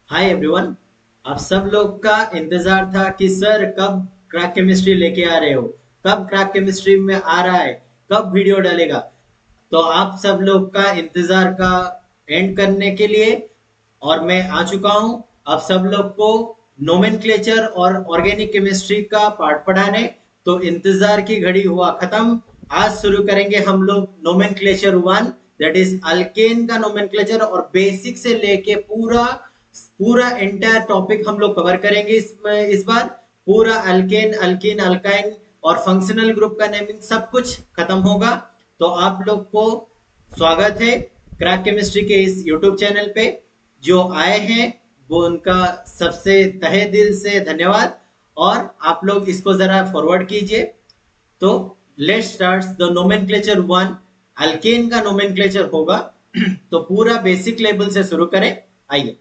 Hi everyone. आप सब लोग का इंतजार था कि सर कब क्रैक केमिस्ट्री लेके आ रहे हो, कब क्रैक केमिस्ट्री में आ रहा है, कब वीडियो डालेगा। तो आप सब लोग का इंतजार का एंड करने के लिए और मैं आ चुका हूं आप सब लोग को नोमेनक्लेचर और ऑर्गेनिक केमिस्ट्री का पार्ट पढ़ाने। तो इंतजार की घड़ी हुआ खत्म। आज शुरू करेंगे हम लोग nomenclature one, that is alkane का नोमेनक्लेचर, और बेसिक से लेके पूरा पूरा एंटायर टॉपिक हम लोग कवर करेंगे इस बार। पूरा अल्केन, अल्कीन, अल्काइन और फंक्शनल ग्रुप का नेमिंग सब कुछ खत्म होगा। तो आप लोग को स्वागत है क्रैक केमिस्ट्री के इस यूट्यूब चैनल पे। जो आए हैं वो उनका सबसे तहे दिल से धन्यवाद। और आप लोग इसको जरा फॉरवर्ड कीजिए। तो let's start the nomenclature one. Alkane का नोमेनक्लेचर होगा तो पूरा बेसिक लेवल से शुरू करें। आइए,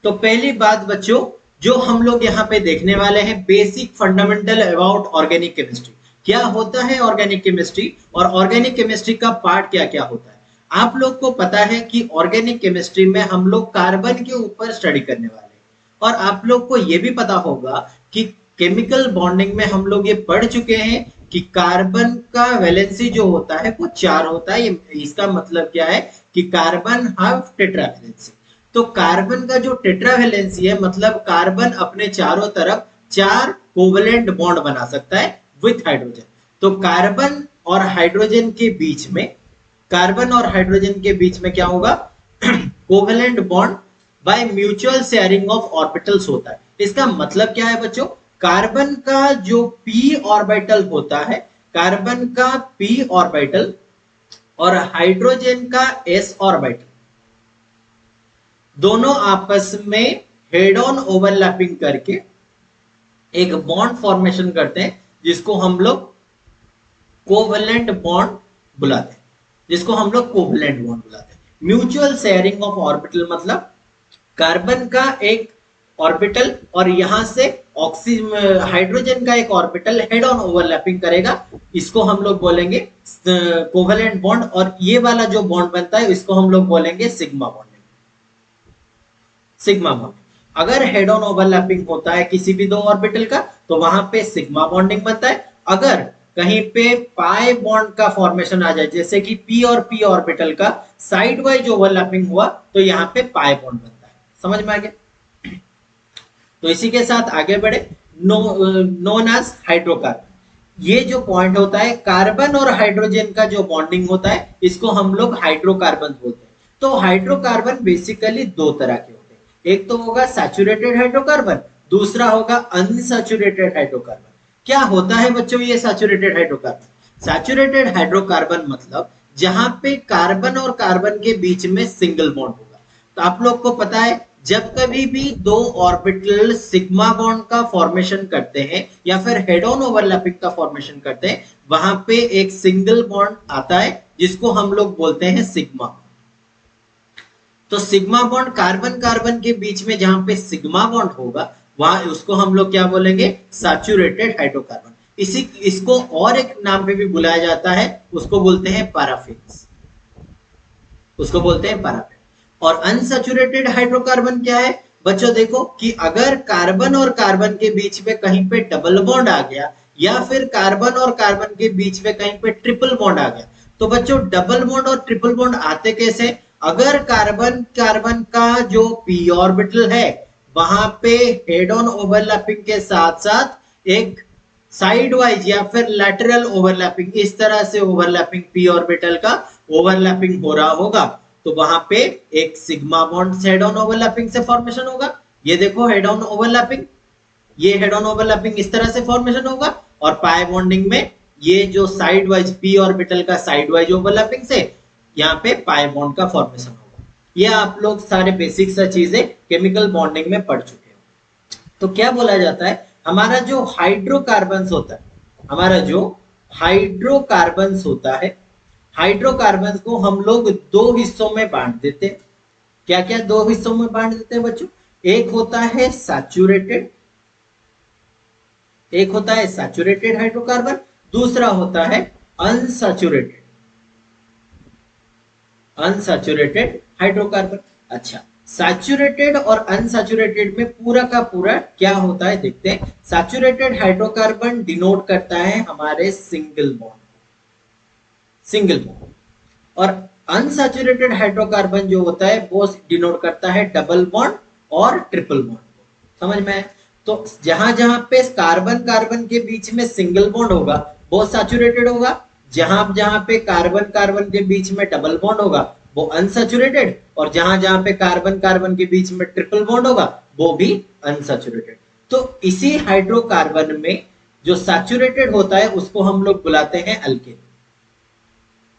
तो पहली बात बच्चों, जो हम लोग यहाँ पे देखने वाले हैं, basic fundamental about organic chemistry. क्या होता है ऑर्गेनिक केमिस्ट्री और ऑर्गेनिक केमिस्ट्री का पार्ट क्या क्या होता है। आप लोग को पता है कि ऑर्गेनिक केमिस्ट्री में हम लोग कार्बन के ऊपर स्टडी करने वाले हैं। और आप लोग को यह भी पता होगा कि केमिकल बॉन्डिंग में हम लोग ये पढ़ चुके हैं कि कार्बन का वैलेंसी जो होता है वो 4 होता है। इसका मतलब क्या है कि कार्बन हैव टेट्रा वैलेंसी। तो कार्बन का जो टेट्रा वैलेंसी है, मतलब कार्बन अपने चारों तरफ 4 कोवलेंट बॉन्ड बना सकता है विथ हाइड्रोजन। तो कार्बन और हाइड्रोजन के बीच में, कार्बन और हाइड्रोजन के बीच में क्या होगा, covalent bond by mutual sharing of orbitals होता है। इसका मतलब क्या है बच्चों, कार्बन का जो p ऑर्बिटल होता है, कार्बन का p ऑर्बिटल और हाइड्रोजन का s ऑर्बिटल, दोनों आपस में हेड ऑन ओवरलैपिंग करके एक बॉन्ड फॉर्मेशन करते हैं जिसको हम लोग कोवलेंट बॉन्ड बुलाते हैं, जिसको हम लोग कोवलेंट बॉन्ड बुलाते हैं। म्यूचुअल शेयरिंग ऑफ ऑर्बिटल मतलब कार्बन का एक ऑर्बिटल और यहां से ऑक्सीजन हाइड्रोजन का एक ऑर्बिटल हेड ऑन ओवरलैपिंग करेगा, इसको हम लोग बोलेंगे कोवलेंट बॉन्ड। और ये वाला जो बॉन्ड बनता है इसको हम लोग बोलेंगे सिग्मा बॉन्ड। सिग्मा बॉन्ड, अगर हेड ऑन ओवरलैपिंग होता है किसी भी दो ऑर्बिटल का तो वहां पे सिग्मा बॉन्डिंग बनता है। अगर कहीं पे पाई बॉन्ड का फॉर्मेशन आ जाए, जैसे कि p और p ऑर्बिटल का साइड वाइज ओवरलैपिंग हुआ, तो यहाँ पे पाई बॉन्ड बनता है। समझ में आ गया। तो इसी के साथ आगे बढ़े। नोन एज हाइड्रोकार्बन, ये जो पॉइंट होता है कार्बन और हाइड्रोजन का जो बॉन्डिंग होता है इसको हम लोग हाइड्रोकार्बन बोलते हैं। तो हाइड्रोकार्बन बेसिकली दो तरह के होते हैं, एक तो होगा सैचुरेटेड हाइड्रोकार्बन, दूसरा होगा अनसैचुरेटेड हाइड्रोकार्बन। क्या होता है बच्चों ये सैचुरेटेड हाइड्रोकार्बन? सैचुरेटेड हाइड्रोकार्बन मतलब जहां पे कार्बन और कार्बन के बीच में सिंगल बॉन्ड होगा। तो आप लोग को पता है जब कभी भी दो ऑर्बिटल सिग्मा बॉन्ड का फॉर्मेशन करते हैं या फिर हेड ऑन ओवरलैपिंग का फॉर्मेशन करते हैं, वहां पे एक सिंगल बॉन्ड आता है जिसको हम लोग बोलते हैं सिग्मा। तो सिग्मा बॉन्ड कार्बन कार्बन के बीच में जहां पे सिग्मा बॉन्ड होगा वहां उसको हम लोग क्या बोलेंगे, सैचुरेटेड हाइड्रोकार्बन। इसी इसको और एक नाम पे भी बुलाया जाता है, उसको बोलते हैं पैराफिन्स, उसको बोलते हैं पैराफिन। और अनसैचुरेटेड हाइड्रोकार्बन क्या है बच्चों, देखो कि अगर कार्बन और कार्बन के बीच में कहीं पे डबल बॉन्ड आ गया या फिर कार्बन और कार्बन के बीच में कहीं पे ट्रिपल बॉन्ड आ गया, तो बच्चों डबल बॉन्ड और ट्रिपल बॉन्ड आते कैसे, अगर कार्बन कार्बन का जो p ऑर्बिटल है वहां पे हेड ऑन ओवरलैपिंग के साथ साथ एक साइड वाइज या फिर लैटरल ओवरलैपिंग, इस तरह से ओवरलैपिंग p ऑर्बिटल का ओवरलैपिंग हो रहा होगा, तो वहां पे एक sigma bond head on overlapping से फॉर्मेशन होगा। ये देखो हेड ऑन ओवरलैपिंग, ये हेड ऑन ओवरलैपिंग इस तरह से फॉर्मेशन होगा। और पाई बॉन्डिंग में ये जो साइड वाइज p ऑर्बिटल का साइड वाइज ओवरलैपिंग से यहाँ पे पाई बॉन्ड का फॉर्मेशन होगा। ये आप लोग सारे बेसिक सा चीजें केमिकल बॉन्डिंग में पढ़ चुके हो। तो क्या बोला जाता है, हमारा जो हाइड्रोकार्बन्स होता है, हमारा जो हाइड्रोकार्बन्स होता है, हाइड्रोकार्बन्स को हम लोग दो हिस्सों में बांट देते हैं। क्या क्या दो हिस्सों में बांट देते हैं बच्चों, एक होता है सैचुरेटेड, एक होता है सैचुरेटेड हाइड्रोकार्बन, दूसरा होता है अनसैचुरेटेड, अनसैचुरेटेड हाइड्रोकार्बन। अच्छा, सैचुरेटेड और अनसैचुरेटेड में पूरा का पूरा क्या होता है देखते हैं। सैचुरेटेड हाइड्रोकार्बन डिनोट करता है हमारे सिंगल बॉन्ड, सिंगल बॉन्ड, और अनसैचुरेटेड हाइड्रोकार्बन जो होता है वो डिनोट करता है डबल बॉन्ड और ट्रिपल बॉन्ड को। समझ में आया? तो जहां जहां पे कार्बन कार्बन के बीच में सिंगल बॉन्ड होगा वो सैचुरेटेड होगा, जहां जहां पे कार्बन कार्बन के बीच में डबल बॉन्ड होगा वो अनसैचुरेटेड, और जहां जहां पे कार्बन कार्बन के बीच में ट्रिपल बॉन्ड होगा वो भी अनसैचुरेटेड। तो इसी हाइड्रोकार्बन में जो सैचुरेटेड होता है उसको हम लोग बुलाते हैं अल्केन,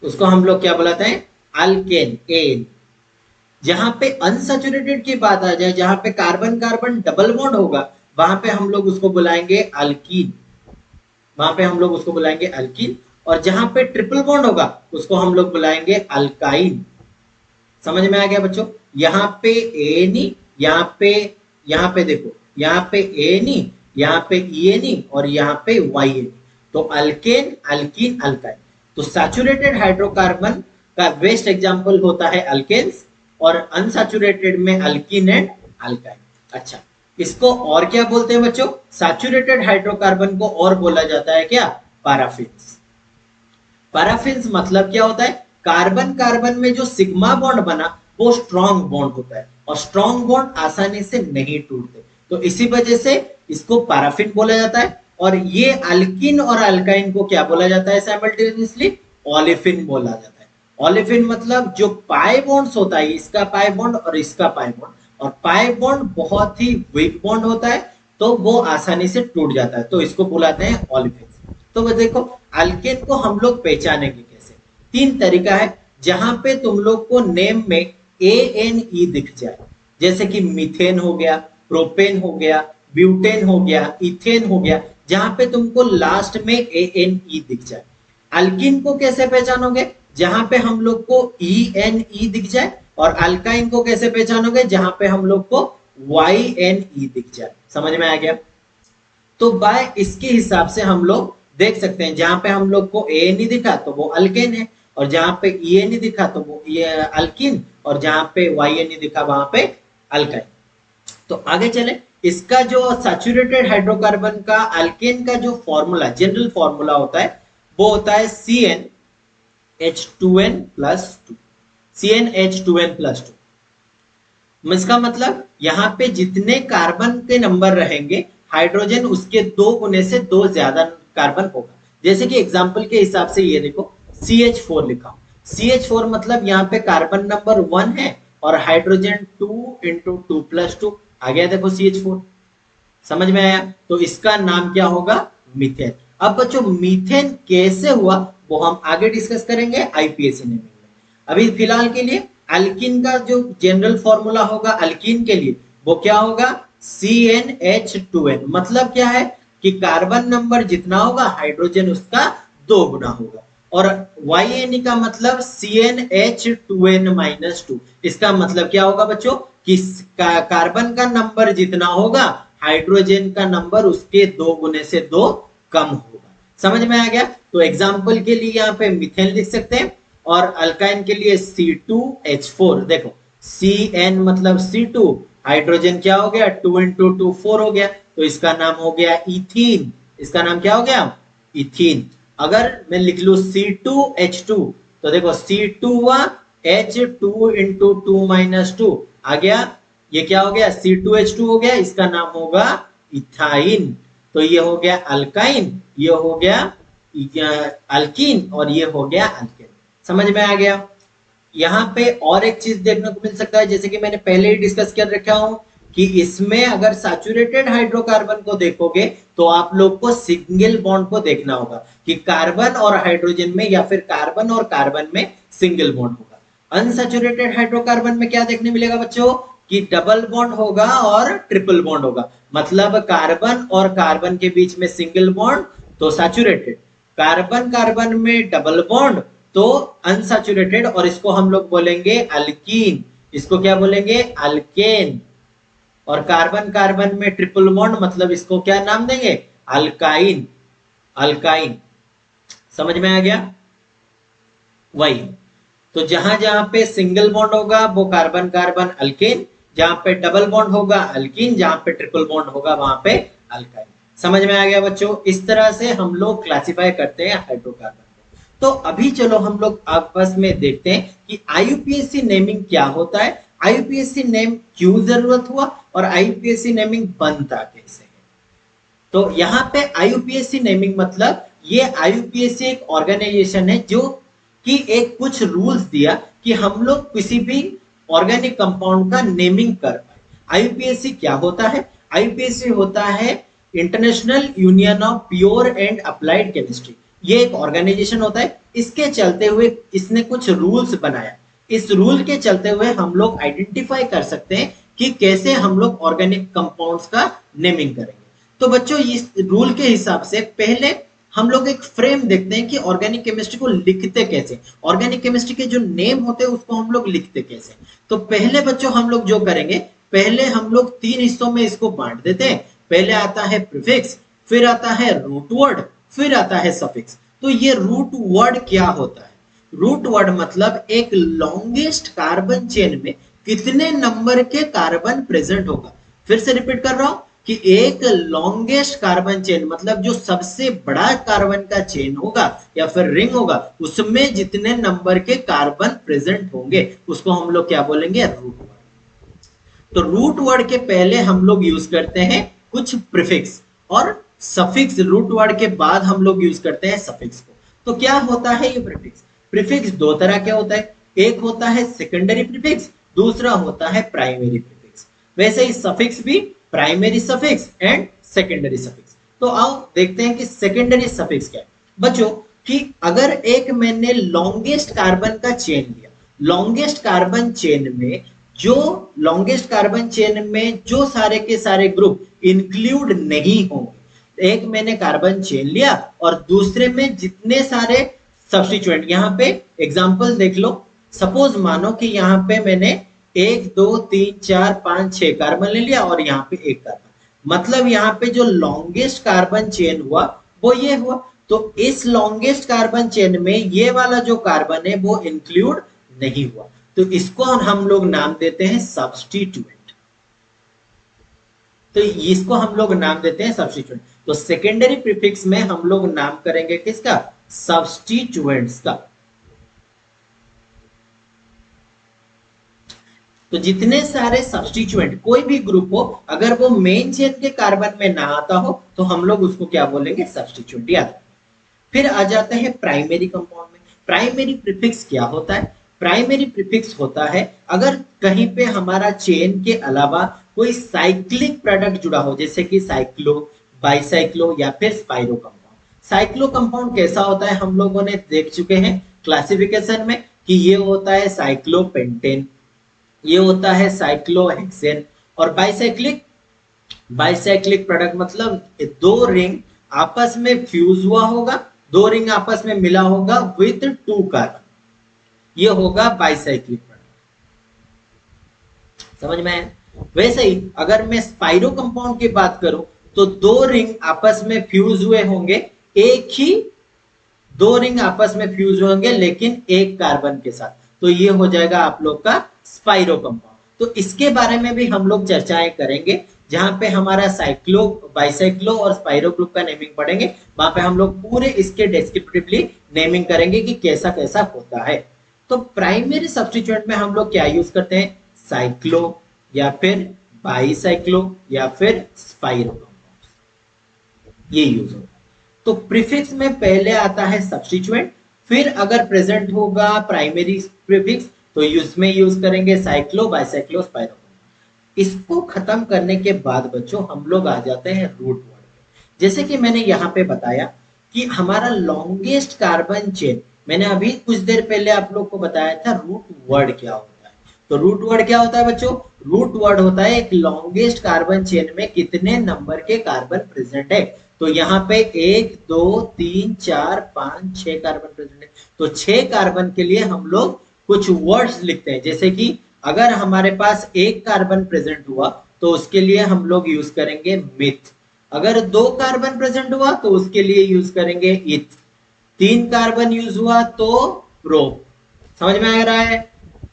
उसको हम लोग क्या बुलाते हैं? Alkane, ane. जहां पे अनसैचुरेटेड की बात आ जाए, जहां पे कार्बन कार्बन डबल बॉन्ड होगा वहां पे हम लोग उसको बुलाएंगे अल्कीन, वहां पे हम लोग उसको बुलाएंगे अल्कीन, और जहां पे ट्रिपल बॉन्ड होगा उसको हम लोग बुलाएंगे अल्काइन। समझ में आ गया बच्चों? यहाँ पे एनी, यहाँ पे देखो, यहाँ पे एनी, यहाँ पे ईएनी और यहाँ पे वाईएनी, तो अल्केन, अल्कीन, अल्काइन। तो सैचुरेटेड हाइड्रोकार्बन का बेस्ट एग्जांपल होता है अल्केन्स, और अनसैचुरेटेड में अल्कीन एंड अल्काइन। अच्छा, इसको और क्या बोलते हैं बच्चों? सैचुरेटेड हाइड्रोकार्बन को और बोला जाता है क्या? पैराफिन्स। पैराफिन्स मतलब क्या होता है? कार्बन कार्बन में जो सिग्मा बॉन्ड बना वो स्ट्रॉन्ग बॉन्ड होता है, और स्ट्रॉन्ग बॉन्ड आसानी से नहीं टूटते, तो इसी वजह से इसको पैराफिन बोला जाता है। और ये अल्किन और अल्काइन को क्या बोला जाता है साइमल्टेनियसली? ओलेफिन बोला जाता है। ओलेफिन मतलब जो पाई बॉन्ड्स होता है, इसका पाई बॉन्ड और इसका पाई बॉन्ड, और पाई बॉन्ड बहुत ही वीक बॉन्ड होता है तो वो आसानी से टूट जाता है, तो इसको बुलाते हैं ओलेफिन। तो वो देखो, अल्केन को हम लोग पहचानेंगे कैसे? तीन तरीका है, जहां पे तुम लोग को नेम में ए एन ई दिख जाए, जैसे कि मीथेन हो गया, प्रोपेन हो गया, ब्यूटेन हो गया, इथेन हो गया, जहां पे तुमको लास्ट में ए एन ई दिख जाए। अल्किन को कैसे पहचानोगे? जहां पे हम लोग को ई एन ई दिख जाए, और अल्काइन को कैसे पहचानोगे? जहां पे हम लोग को वाई एन ई दिख जाए। समझ में आ गया? तो बाय इसके हिसाब से हम लोग देख सकते हैं, जहां पे हम लोग को ए नहीं दिखा तो वो अल्केन है, और जहां पे ई ए नहीं दिखा तो वो ये अल्किन, और जहां पे वाई ए नहीं दिखा वहां पे अल्काइन। तो आगे चले, इसका जो सैचुरेटेड हाइड्रोकार्बन का अल्केन का जो फॉर्मूला, जनरल फॉर्मूला होता है वो होता है CnH2n+2, CnH2n+2। इसका मतलब यहाँ पे जितने कार्बन के नंबर रहेंगे, हाइड्रोजन उसके दो गुने से दो ज्यादा कार्बन होगा। जैसे कि एग्जांपल के हिसाब से ये देखो, CH4 लिखा, CH4 मतलब यहाँ पे कार्बन नंबर 1 है और हाइड्रोजन 2 × 2+2 आ गया। देखो CH4, समझ में आया? तो इसका नाम क्या होगा? मीथेन। अब बच्चों मीथेन कैसे हुआ वो हम आगे डिस्कस करेंगे आईपीएससी नेमिंग में। अभी फिलहाल के लिए अल्किन का जो जनरल फॉर्मूला होगा अल्किन के लिए वो क्या होगा? CnH2n। मतलब क्या है कि कार्बन नंबर जितना होगा हाइड्रोजन उसका 2 गुना होगा, और YN का मतलब CnH2n-2। इसका मतलब क्या होगा बच्चों कि कार्बन का नंबर जितना होगा हाइड्रोजन का नंबर उसके 2 गुने से 2 कम होगा। समझ में आ गया? तो एग्जांपल के लिए यहाँ पे मीथेन लिख सकते हैं, और अल्काइन के लिए C2H4। देखो Cn मतलब C2, हाइड्रोजन क्या हो गया? 2 × 2 4 हो गया, तो इसका नाम हो गया इथीन। इसका नाम क्या हो गया? इथीन। अगर मैं लिख लू C2H2 तो देखो C2 हुआ, H2 × 2 - 2 आ गया, ये क्या हो गया? C2H2 हो गया, इसका नाम होगा इथाइन। तो ये हो गया अल्काइन, ये हो गया अल्कीन, और ये हो गया अल्केन। समझ में आ गया? यहाँ पे और एक चीज देखने को मिल सकता है, जैसे कि मैंने पहले ही डिस्कस कर रखा हूं कि इसमें अगर सैचुरेटेड हाइड्रोकार्बन को देखोगे तो आप लोग को सिंगल बॉन्ड को देखना होगा कि कार्बन और हाइड्रोजन में, या फिर कार्बन और कार्बन में सिंगल बॉन्ड होगा। अनसैचुरेटेड हाइड्रोकार्बन में क्या देखने मिलेगा बच्चों? कि डबल बॉन्ड होगा और ट्रिपल बॉन्ड होगा। मतलब कार्बन और कार्बन के बीच में सिंगल बॉन्ड तो सैचुरेटेड, कार्बन कार्बन में डबल बॉन्ड तो अनसैचुरेटेड, और इसको हम लोग बोलेंगे अल्कीन। इसको क्या बोलेंगे? अल्केन। और कार्बन कार्बन में ट्रिपल बॉन्ड मतलब इसको क्या नाम देंगे? अल्काइन। अल्काइन। समझ में आ गया? वही, तो जहां जहां पे सिंगल बॉन्ड होगा वो कार्बन कार्बन अल्केन, जहां पे डबल बॉन्ड होगा अल्कीन, जहां पे ट्रिपल बॉन्ड होगा वहां पे अल्काइन। समझ में आ गया बच्चों? इस तरह से हम लोग क्लासिफाई करते हैं हाइड्रोकार्बन को। तो अभी चलो हम लोग आपस में देखते हैं कि आईयूपीएसी नेमिंग क्या होता है, आईयूपीएसी नेम क्यों जरूरत हुआ और आईयूपीएसी नेमिंग बनता कैसे है। तो यहाँ पे आईयूपीएसी नेमिंग मतलब ये आईयूपीएसी एक ऑर्गेनाइजेशन है जो कि एक कुछ रूल्स दिया कि हम लोग किसी भी ऑर्गेनिक कंपाउंड का नेमिंग कर पाए। आईयूपीएसी क्या होता है? आईयूपीएसी होता है international union of pure and applied chemistry. ये एक ऑर्गेनाइजेशन होता है। इसके चलते हुए इसने कुछ रूल्स बनाया। इस रूल के चलते हुए हम लोग आइडेंटिफाई कर सकते हैं कि कैसे हम लोग ऑर्गेनिक कंपाउंड्स का नेमिंग करेंगे। तो बच्चों इस रूल के हिसाब से पहले हम लोग एक फ्रेम देखते हैं कि ऑर्गेनिक केमिस्ट्री को लिखते कैसे, ऑर्गेनिक केमिस्ट्री के जो नेम होते हैं उसको हम लोग लिखते कैसे। तो पहले बच्चों हम लोग जो करेंगे, पहले हम लोग 3 हिस्सों में इसको बांट देते हैं। पहले आता है प्रीफिक्स, फिर आता है रूट वर्ड, फिर आता है सफिक्स। तो ये रूट वर्ड क्या होता है? रूट वर्ड मतलब एक लॉन्गेस्ट कार्बन चेन में कितने नंबर के कार्बन प्रेजेंट होगा। फिर से रिपीट कर रहा हूं कि एक लॉन्गेस्ट कार्बन चेन मतलब जो सबसे बड़ा कार्बन का चेन होगा या फिर रिंग होगा, उसमें जितने नंबर के कार्बन प्रेजेंट होंगे उसको हम लोग क्या बोलेंगे? Root word. तो रूट वर्ड के पहले हम लोग यूज करते हैं कुछ प्रीफिक्स और सफिक्स। रूट वर्ड के बाद हम लोग यूज करते हैं सफिक्स को। तो क्या होता है ये प्रीफिक्स? प्रीफिक्स दो तरह के होता है, एक होता है सेकेंडरी प्रीफिक्स, दूसरा होता है प्राइमरी प्रीफिक्स। वैसे ही सफिक्स भी primary suffix and secondary suffix. तो आओ देखते हैं कि सेकेंडरी सफिक्स क्या है बच्चों। कि अगर एक मैंने लॉन्गेस्ट कार्बन का चेन लिया, लॉन्गेस्ट कार्बन चेन में जो लॉन्गेस्ट कार्बन चेन में जो सारे के सारे ग्रुप इंक्लूड नहीं होंगे, एक मैंने कार्बन चेन लिया और दूसरे में जितने सारे सब्स्टिट्यूएंट, यहाँ पे एग्जांपल देख लो। सपोज मानो कि यहाँ पे मैंने 1 2 3 4 5 6 कार्बन ले लिया और यहाँ पे एक कार्बन, मतलब यहाँ पे जो लॉन्गेस्ट कार्बन चेन हुआ वो ये हुआ। तो इस लॉन्गेस्ट कार्बन चेन में ये वाला जो कार्बन है वो इंक्लूड नहीं हुआ, तो इसको हम लोग नाम देते हैं सब्स्टिट्यूएंट। तो इसको हम लोग नाम देते हैं सब्स्टिट्यूएंट। तो सेकेंडरी प्रीफिक्स में हम लोग नाम करेंगे किसका? सब्स्टिट्यूएंट्स का। तो जितने सारे सब्स्टिट्यूएंट कोई भी ग्रुप हो, अगर वो मेन चेन के कार्बन में ना आता हो तो हम लोग उसको क्या बोलेंगे? सब्स्टिट्यूएंट। याद। फिर आ जाते हैं प्राइमरी कंपाउंड में। प्राइमरी प्रीफिक्स क्या होता है? प्राइमरी प्रीफिक्स होता है अगर कहीं पे हमारा चेन के अलावा कोई साइक्लिक प्रोडक्ट जुड़ा हो, जैसे कि साइक्लो, बाइसाइक्लो या फिर स्पाइरो कंपाउंड। साइक्लो कंपाउंड कैसा होता है हम लोगों ने देख चुके हैं क्लासिफिकेशन में कि ये होता है साइक्लोपेंटेन, ये होता है साइक्लोहेक्सेन। और बाइसाइक्लिक, बाइसाइक्लिक प्रोडक्ट मतलब दो रिंग आपस में फ्यूज हुआ होगा, दो रिंग आपस में मिला होगा विथ 2 कार्बन, ये होगा बाइसाइक्लिक प्रोडक्ट। समझ में आया? वैसे ही अगर मैं स्पाइरो कंपाउंड की बात करूं तो दो रिंग आपस में फ्यूज हुए होंगे, एक ही दो रिंग आपस में फ्यूज होंगे लेकिन एक कार्बन के साथ, तो ये हो जाएगा आप लोग का स्पाइरो कंपाउंड। तो इसके बारे में भी हम लोग चर्चाएं करेंगे, जहां पे हमारा साइक्लो, बाइसाइक्लो और स्पाइरो ग्रुप का नेमिंग पढ़ेंगे, वहां पे हम लोग पूरे इसके डिस्क्रिप्टिवली नेमिंग करेंगे कि कैसा कैसा होता है। तो प्राइमरी सब्स्टिट्यूएंट में हम लोग क्या यूज करते हैं? साइक्लो या फिर बाइसाइक्लो या फिर स्पाइरो कंपाउंड, ये यूज होगा। तो प्रीफिक्स में पहले आता है सब्स्टिट्यूएंट, फिर अगर प्रेजेंट होगा प्राइमरी प्रीफिक्स तो इसमें यूज करेंगे साइक्लो, बाइसाइक्लो, स्पाइरो। इसको खत्म करने के बाद बच्चों हम लोग आ जाते हैं रूट वर्ड पे। जैसे कि मैंने यहाँ पे बताया कि हमारा लॉन्गेस्ट कार्बन चेन, मैंने अभी कुछ देर पहले आप लोग को बताया था रूट वर्ड क्या होता है। तो रूट वर्ड क्या होता है बच्चों? रूट वर्ड होता है एक लॉन्गेस्ट कार्बन चेन में कितने नंबर के कार्बन प्रेजेंट है। तो यहाँ पे 1 2 3 4 5 6 कार्बन प्रेजेंट है। तो 6 कार्बन के लिए हम लोग कुछ वर्ड्स लिखते हैं, जैसे कि अगर हमारे पास एक कार्बन प्रेजेंट हुआ तो उसके लिए हम लोग यूज करेंगे मिथ। अगर 2 कार्बन प्रेजेंट हुआ तो उसके लिए यूज करेंगे इथ। 3 कार्बन यूज हुआ तो प्रो। समझ में आ रहा है?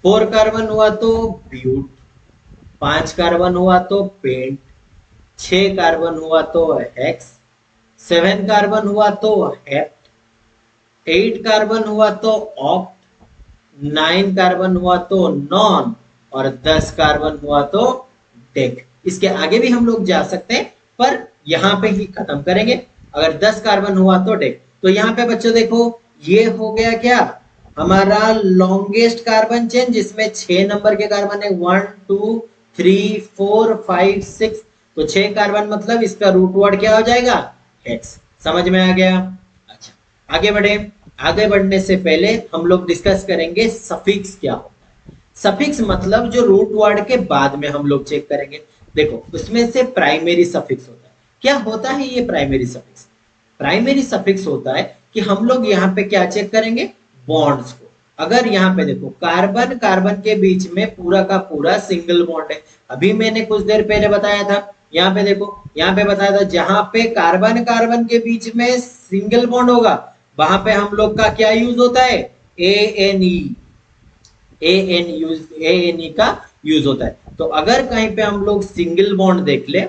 4 कार्बन हुआ तो ब्यूट। 5 कार्बन हुआ तो पेंट, 6 कार्बन हुआ तो हेक्स, 7 कार्बन हुआ तो हेप्ट, 8 कार्बन हुआ तो ऑक्ट, 9 कार्बन हुआ तो नॉन, और 10 कार्बन हुआ तो डेक। इसके आगे भी हम लोग जा सकते हैं पर यहाँ पे ही खत्म करेंगे। अगर 10 कार्बन हुआ तो डेक। तो यहाँ पे बच्चों देखो ये हो गया क्या, हमारा लॉन्गेस्ट कार्बन चेन जिसमें 6 नंबर के कार्बन है, 1 2 3 4 5 6। तो 6 कार्बन मतलब इसका रूट वर्ड क्या हो जाएगा, हेक्स। समझ में आ गया। अच्छा आगे बढ़े। आगे बढ़ने से पहले हम लोग डिस्कस करेंगे सफिक्स क्या होता है। सफिक्स मतलब जो रूट वर्ड के बाद में हम लोग चेक करेंगे। देखो उसमें से प्राइमरी सफिक्स होता है। क्या होता है ये प्राइमरी सफिक्स? प्राइमरी सफिक्स होता है कि हम लोग यहाँ पे क्या चेक करेंगे, बॉन्ड्स को। अगर यहाँ पे देखो कार्बन कार्बन के बीच में पूरा का पूरा सिंगल बॉन्ड है, अभी मैंने कुछ देर पहले बताया था, यहाँ पे देखो यहाँ पे बताया था जहां पे कार्बन कार्बन के बीच में सिंगल बॉन्ड होगा वहां पे हम लोग का क्या यूज होता है, ए एन ई का यूज होता है। तो अगर कहीं पे हम लोग सिंगल बॉन्ड देख ले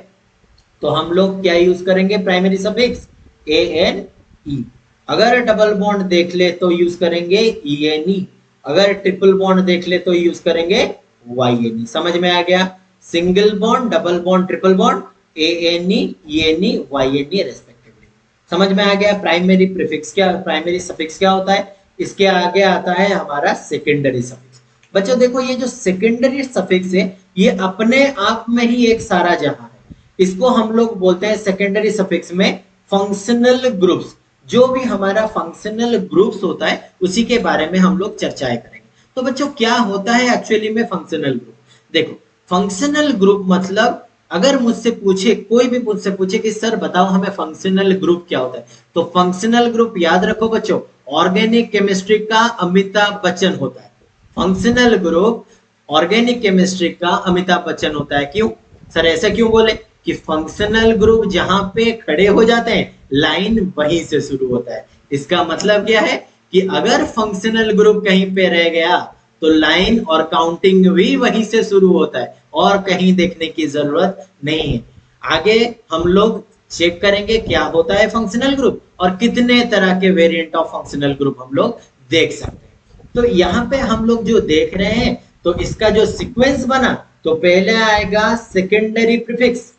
तो हम लोग क्या यूज करेंगे, primary suffix A N E. अगर डबल बॉन्ड देख ले तो यूज करेंगे ई एन ई। अगर ट्रिपल बॉन्ड देख ले तो यूज करेंगे वाई एन ई। समझ में आ गया। Single bond, double bond, triple bond, A N E N E, Y N E respectively. समझ में आ गया। प्राइमरी प्रीफिक्स क्या, प्राइमरी सफिक्स क्या होता है। इसके आगे आता है हमारा सेकेंडरी सफिक्स। बच्चों देखो ये जो सेकेंडरी सफिक्स है ये अपने आप में ही एक सारा जहां है। इसको हम लोग बोलते हैं सेकेंडरी सफिक्स में फंक्शनल ग्रुप्स। जो भी हमारा फंक्शनल ग्रुप्स होता है उसी के बारे में हम लोग चर्चाएं करेंगे। तो बच्चों क्या होता है एक्चुअली में फंक्शनल ग्रुप। देखो फंक्शनल ग्रुप मतलब अगर मुझसे पूछे, कोई भी मुझसे पूछे कि सर बताओ हमें फंक्शनल ग्रुप क्या होता है, तो फंक्शनल ग्रुप याद रखो बच्चों, ऑर्गेनिक केमिस्ट्री का अमिताभ बच्चन होता है। फंक्शनल ग्रुप ऑर्गेनिक केमिस्ट्री का अमिताभ बच्चन होता है। क्यों सर, ऐसा क्यों बोले कि फंक्शनल ग्रुप जहां पे खड़े हो जाते हैं लाइन वहीं से शुरू होता है। इसका मतलब क्या है कि अगर फंक्शनल ग्रुप कहीं पे रह गया तो लाइन और काउंटिंग भी वहीं से शुरू होता है और कहीं देखने की जरूरत नहीं है। आगे हम लोग चेक करेंगे क्या होता है फंक्शनल ग्रुप और कितने तरह के वेरिएंट ऑफ फंक्शनल ग्रुप हम लोग देख सकते हैं। तो यहाँ पे हम लोग जो देख रहे हैं तो इसका जो सीक्वेंस बना, तो पहले आएगा सेकेंडरी प्रीफिक्स।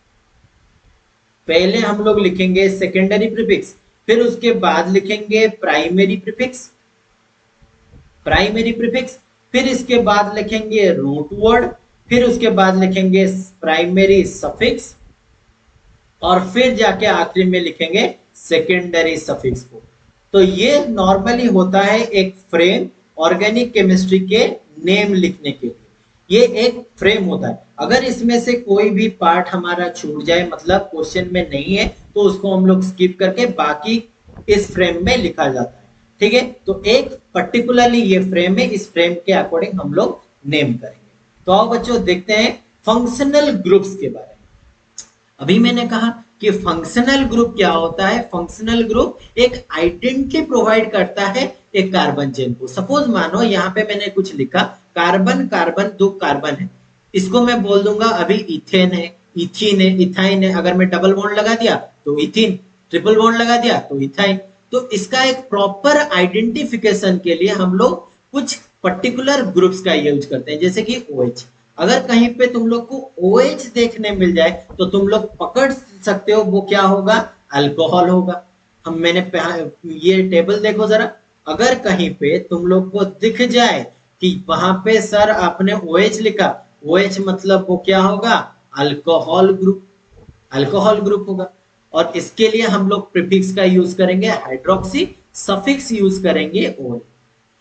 पहले हम लोग लिखेंगे सेकेंडरी प्रीफिक्स, फिर उसके बाद लिखेंगे प्राइमरी प्रीफिक्स, प्राइमरी प्रीफिक्स, फिर इसके बाद लिखेंगे रूट वर्ड, फिर उसके बाद लिखेंगे प्राइमरी सफिक्स और फिर जाके आखिरी में लिखेंगे सेकेंडरी सफिक्स को। तो ये नॉर्मली होता है एक फ्रेम ऑर्गेनिक केमिस्ट्री के नेम लिखने के लिए। ये एक फ्रेम होता है। अगर इसमें से कोई भी पार्ट हमारा छूट जाए, मतलब क्वेश्चन में नहीं है, तो उसको हम लोग स्किप करके बाकी इस फ्रेम में लिखा जाता है। ठीक है, तो एक पर्टिकुलरली ये फ्रेम है, इस फ्रेम के अकॉर्डिंग हम लोग नेम करेंगे। तो आओ बच्चों देखते हैं फंक्शनल ग्रुप्स के बारे में। अभी मैंने कहा कि फंक्शनल ग्रुप क्या होता है। फंक्शनल ग्रुप एक आइडेंटिटी प्रोवाइड करता है एक कार्बन चेन को। सपोज मानो यहाँ पे मैंने कुछ लिखा, कार्बन कार्बन दो कार्बन है, इसको मैं बोल दूंगा अभी इथेन है, इथीन है, इथाइन है। अगर मैं डबल बॉन्ड लगा दिया तो इथीन, ट्रिपल बॉन्ड लगा दिया तो इथाइन। तो इसका एक प्रॉपर आइडेंटिफिकेशन के लिए हम लोग कुछ पर्टिकुलर ग्रुप्स का यूज करते हैं, जैसे कि OH। अगर कहीं पे तुम लोग को OH देखने मिल जाए तो तुम लोग पकड़ सकते हो वो क्या होगा, अल्कोहल होगा। मैंने ये टेबल देखो जरा, अगर कहीं पे तुम लोग को दिख जाए कि वहां पे सर आपने OH लिखा, OH मतलब वो क्या होगा, अल्कोहल ग्रुप, अल्कोहल ग्रुप होगा। और इसके लिए हम लोग प्रीफिक्स का यूज करेंगे हाइड्रोक्सी, सफिक्स यूज करेंगे OL।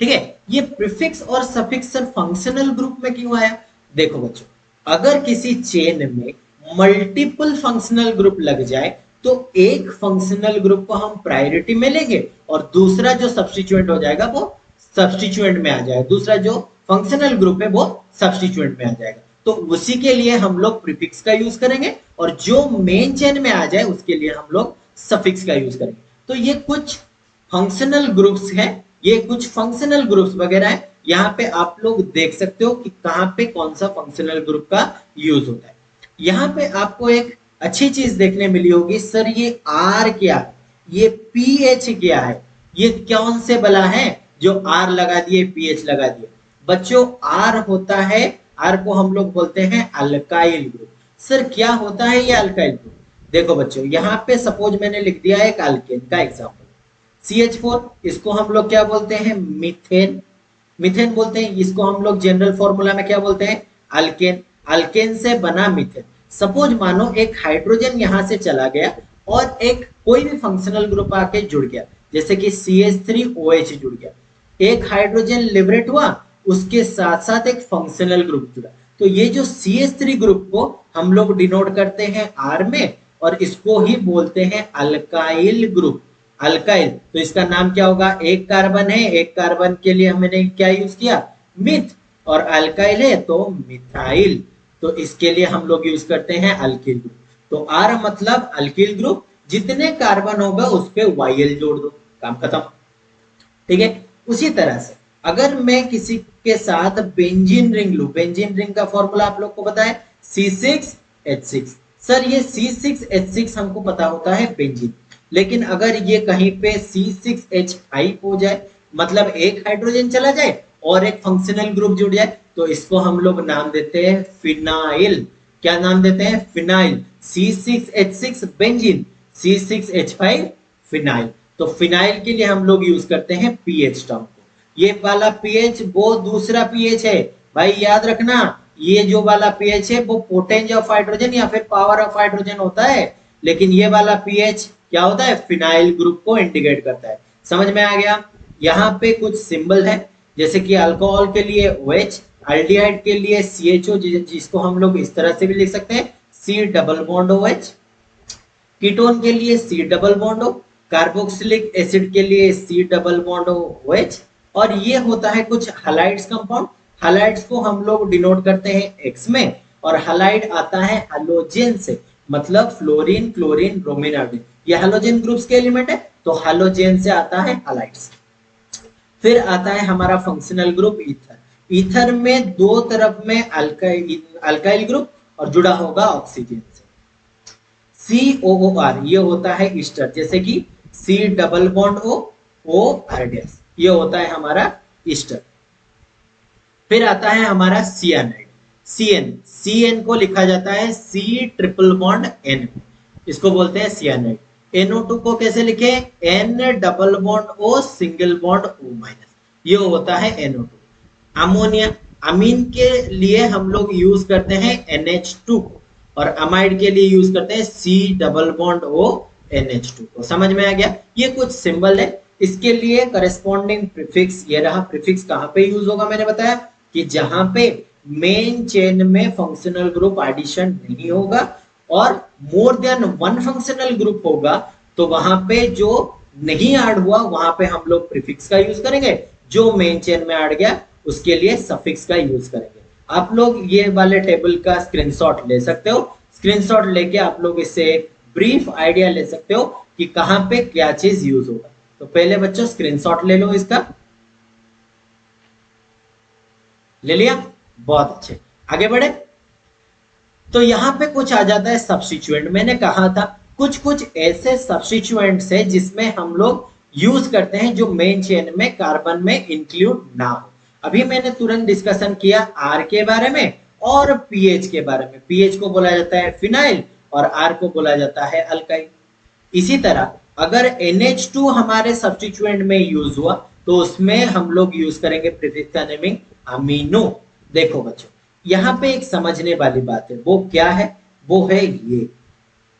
ठीक है, ये प्रीफिक्स और सफिक्स सर फंक्शनल ग्रुप में क्यों आया। देखो बच्चों, अगर किसी चेन में मल्टीपल फंक्शनल ग्रुप लग जाए तो एक फंक्शनल ग्रुप को हम प्रायोरिटी में लेंगे और दूसरा जो सब्स्टिट्यूएंट हो जाएगा वो सब्स्टिट्यूएंट में आ जाएगा, दूसरा जो फंक्शनल ग्रुप है वो सब्स्टिट्यूएंट में आ जाएगा। तो उसी के लिए हम लोग प्रीफिक्स का यूज करेंगे और जो मेन चेन में आ जाए उसके लिए हम लोग सफिक्स का यूज करेंगे। तो ये कुछ फंक्शनल ग्रुप्स हैं, ये कुछ फंक्शनल ग्रुप्स वगैरह है। यहाँ पे आप लोग देख सकते हो कि कहाँ पे कौन सा फंक्शनल ग्रुप का यूज होता है। यहाँ पे आपको एक अच्छी चीज देखने मिली होगी, सर ये आर क्या है, ये पीएच क्या है, ये कौन से बला है जो आर लगा दिए पीएच लगा दिए। बच्चों आर होता है, आर को हम लोग बोलते हैं अल्काइल ग्रुप। सर क्या होता है ये अल्काइल ग्रुप? देखो बच्चों यहाँ पे सपोज मैंने लिख दिया एक अल्केन का एग्जांपल CH4, इसको हम लोग क्या बोलते हैं, मीथेन। मीथेन बोलते हैं इसको, हम लोग जनरल फॉर्मूला में क्या बोलते हैं, अल्केन। अल्केन से बना मीथेन। सपोज मानो एक हाइड्रोजन यहां से चला गया और एक कोई भी फंक्शनल ग्रुप आके जुड़ गया, जैसे कि CH3OH जुड़ गया, एक हाइड्रोजन लिबरेट हुआ, उसके साथ साथ एक फंक्शनल ग्रुप जुड़ा। तो ये जो CH3 ग्रुप को हम लोग डिनोट करते हैं R में, और इसको ही बोलते हैं अल्काइल ग्रुप। अल्काइल, तो इसका नाम क्या होगा, एक कार्बन है, एक कार्बन के लिए हमने क्या यूज किया, मिथ, और अल्काइल है तो मिथाइल, तो इसके लिए हम लोग यूज करते हैं अल्किल ग्रुप। तो आर मतलब अल्किल ग्रुप, जितने कार्बन होगा उस पे YL जोड़ दो, काम खत्म। ठीक है, उसी तरह से अगर मैं किसी के साथ बेंजीन रिंग लूं, बेंजीन रिंग का फॉर्मूला आप लोग को पता है C6H6। सर ये C6H6 हमको पता होता है बेंजीन, लेकिन अगर ये कहीं पे C6H5 हो जाए, मतलब एक हाइड्रोजन चला जाए और एक फंक्शनल ग्रुप जुड़ जाए, तो इसको हम लोग नाम देते हैं फिनाइल। क्या नाम देते हैं, phenyl. C6H6 benzene, C6H5 phenyl. तो फिनाइल के लिए हम लोग यूज करते हैं पीएच टर्म को। ये वाला पीएच वो दूसरा पीएच है भाई, याद रखना, ये जो वाला पीएच है वो पोटेंज ऑफ हाइड्रोजन या फिर पावर ऑफ हाइड्रोजन होता है, लेकिन ये वाला पीएच क्या होता है, फिनाइल ग्रुप को इंडिकेट करता है। समझ में आ गया? यहाँ पे कुछ सिंबल है, जैसे कि अल्कोहल के लिए OH, अल्डिहाइड के लिए CHO, जिसको हम लोग इस तरह से भी लिख सकते हैं C double bond OH, ketone के लिए C double bond O, carboxylic acid के लिए C डबल बॉन्ड OH, और ये होता है कुछ हैलाइड्स कंपाउंड। हैलाइड्स को हम लोग डिनोट करते हैं X में, और हैलाइड आता है हैलोजेन से, मतलब फ्लोरीन, क्लोरीन, ब्रोमीन, आयोडीन, ये हैलोजेन ग्रुप्स के एलिमेंट है, तो हैलोजेन से आता है हैलाइड्स। फिर आता है हमारा फंक्शनल ग्रुप ईथर। ईथर में दो तरफ में अल्काइल ग्रुप और जुड़ा होगा ऑक्सीजन से। COOR ये होता है ईस्टर, जैसे कि C double bond O RDS, ये होता है हमारा ईस्टर। फिर आता है हमारा सियानाइड, CN को लिखा जाता है C ट्रिपल बॉन्ड N, इसको बोलते हैं सियानाइड। NO2 को कैसे लिखे, N double bond O single bond O-, ये होता है NO2। अमोनिया, अमीन के लिए हम लोग यूज करते हैं NH2, और अमाइड के लिए यूज करते हैं C double bond O NH2 को। समझ में आ गया? ये कुछ सिंबल है, इसके लिए करस्पॉन्डिंग प्रीफिक्स ये रहा। प्रीफिक्स कहाँ पे यूज होगा, मैंने बताया कि जहां पे मेन चेन में फंक्शनल ग्रुप एडिशन नहीं होगा और more than one functional group होगा, तो वहां पे जो नहीं ऐड हुआ वहां पे हम लोग प्रीफिक्स का यूज करेंगे, जो मेन चेन में ऐड गया उसके लिए सफिक्स का यूज करेंगे। आप लोग ये वाले टेबल का स्क्रीनशॉट ले सकते हो, स्क्रीनशॉट लेके आप लोग इससे एक ब्रीफ आइडिया ले सकते हो कि कहां पे क्या चीज यूज होगा। तो पहले बच्चों स्क्रीनशॉट ले लो इसका, ले लिया, बहुत अच्छे, आगे बढ़े। तो यहाँ पे कुछ आ जाता है सब्स्टिट्यूएंट। मैंने कहा था कुछ कुछ ऐसे सब्स्टिट्यूएंट्स है जिसमें हम लोग यूज करते हैं जो मेन चेन में कार्बन में इंक्लूड ना हो। अभी मैंने तुरंत डिस्कशन किया आर के बारे में और पीएच के बारे में। पीएच को बोला जाता है फिनाइल और आर को बोला जाता है अल्काइल। इसी तरह अगर NH2 हमारे सब्स्टिट्यूएंट में यूज हुआ तो उसमें हम लोग यूज करेंगे प्रीफिक्स का नेमिंग अमीनो। देखो बच्चों यहाँ पे एक समझने वाली बात है, वो क्या है, वो है ये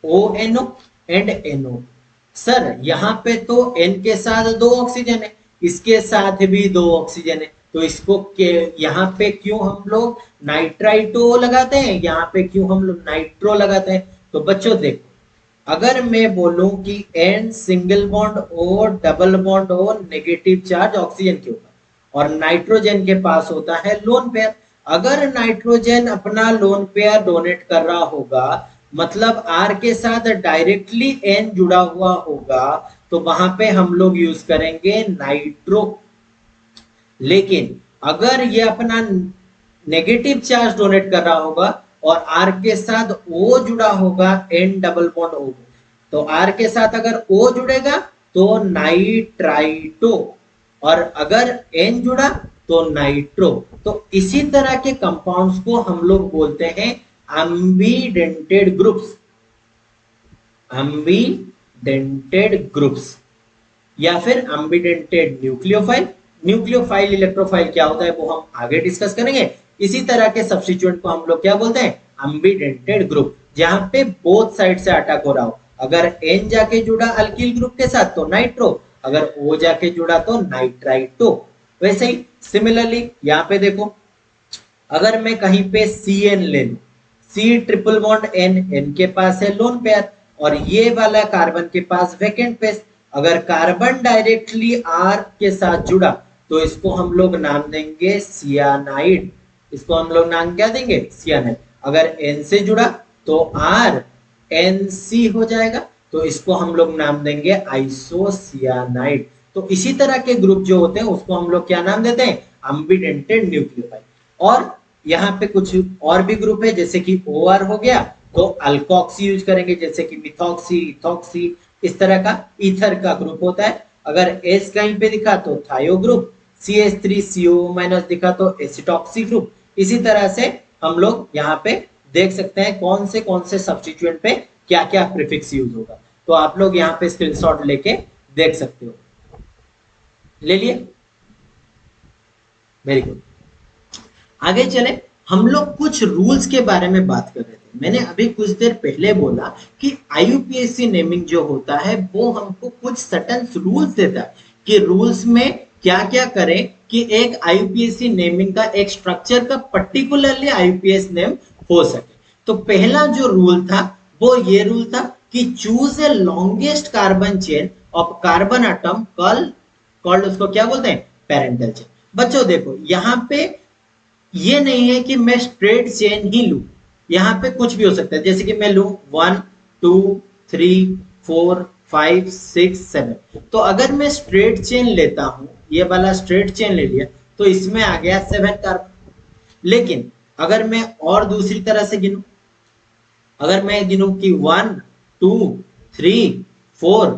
ONO एंड NO। सर यहाँ पे तो N के साथ 2 ऑक्सीजन है, इसके साथ भी 2 ऑक्सीजन है, तो इसको यहाँ पे क्यों हम लोग नाइट्राइटो लगाते हैं, यहाँ पे क्यों हम लोग नाइट्रो लगाते हैं। तो बच्चों देखो अगर मैं बोलूं कि N single bond O double bond O negative charge oxygen के ऊपर और नाइट्रोजन के पास होता है लोन पेयर। अगर नाइट्रोजन अपना लोन पेयर डोनेट कर रहा होगा, मतलब R के साथ डायरेक्टली N जुड़ा हुआ होगा, तो वहां पे हम लोग यूज करेंगे नाइट्रो। लेकिन अगर ये अपना नेगेटिव चार्ज डोनेट कर रहा होगा और आर के साथ ओ जुड़ा होगा एन डबल बॉन्ड ओ, तो आर के साथ अगर ओ जुड़ेगा तो नाइट्राइटो, और अगर एन जुड़ा तो नाइट्रो। तो इसी तरह के कंपाउंड्स को हम लोग बोलते हैं एम्बीडेंटेड ग्रुप्स, एम्बीडेंटेड ग्रुप्स या फिर एम्बीडेंटेड न्यूक्लियोफाइल। न्यूक्लियोफाइल इलेक्ट्रोफाइल क्या होता है वो हम आगे डिस्कस करेंगे। इसी तरह के सब्स्टिट्यूएंट को हम लोग क्या बोलते हैं, एम्बीडेंटेड ग्रुप, जहां पे बोथ साइड से अटैक हो रहा हो। अगर एन जाके जुड़ा अल्किल ग्रुप के साथ तो नाइट्रो, अगर ओ जाके जुड़ा तो नाइट्राइटो। वैसे ही सिमिलरली यहाँ पे देखो, अगर मैं कहीं पे सी एन ले लू, C triple bond N, N के पास है लोन पेयर और ये वाला कार्बन के पास वेकेंट पेयर। अगर कार्बन डायरेक्टली आर के साथ जुड़ा तो इसको हम लोग नाम देंगे सियानाइड, इसको हम लोग नाम क्या देंगे, सियानाइड। अगर एन से जुड़ा तो आर एन सी हो जाएगा, तो इसको हम लोग नाम देंगे आइसोसियानाइड। तो इसी तरह के ग्रुप जो होते हैं उसको हम लोग क्या नाम देते हैं, एम्बीडेंटेड न्यूक्लियोफाइल। और यहाँ पे कुछ और भी ग्रुप है, जैसे कि OR हो गया तो अल्कोक्सी यूज करेंगे, जैसे कि मिथॉक्सी, इथॉक्सी, इस तरह का ईथर का ग्रुप होता है। अगर एस कहीं पे दिखा तो थायो ग्रुप, CH3CO- दिखा तो एसिटॉक्सी ग्रुप। इसी तरह से हम लोग यहाँ पे देख सकते हैं कौन से सब्स्टिट्यूएंट पे क्या क्या प्रीफिक्स यूज होगा। तो आप लोग यहाँ पे स्क्रीनशॉट लेके देख सकते हो। ले लिए, वेरी गुड। आगे चले, हम लोग कुछ रूल्स के बारे में बात कर रहे थे। मैंने अभी कुछ देर पहले बोला कि IUPAC नेमिंग जो होता है वो हमको कुछ सर्टेन रूल्स देता है कि रूल्स में क्या क्या करें कि एक IUPAC नेमिंग का एक स्ट्रक्चर का पर्टिकुलरली IUPAC नेम हो सके। तो पहला जो रूल था वो ये रूल था कि choose a longest carbon chain of carbon atom called, उसको क्या बोलते हैं, पेरेंटल चेन। बच्चों देखो यहाँ पे ये नहीं है कि मैं स्ट्रेट चेन ही लू, यहाँ पे कुछ भी हो सकता है। जैसे कि मैं लू 1 2 3 4 5 6 7, तो अगर मैं स्ट्रेट चेन लेता हूं, ये वाला स्ट्रेट चेन ले लिया तो इसमें आ गया 7 कार्बन। लेकिन अगर मैं और दूसरी तरह से गिनूं, अगर मैं गिनूं कि 1 2 3 4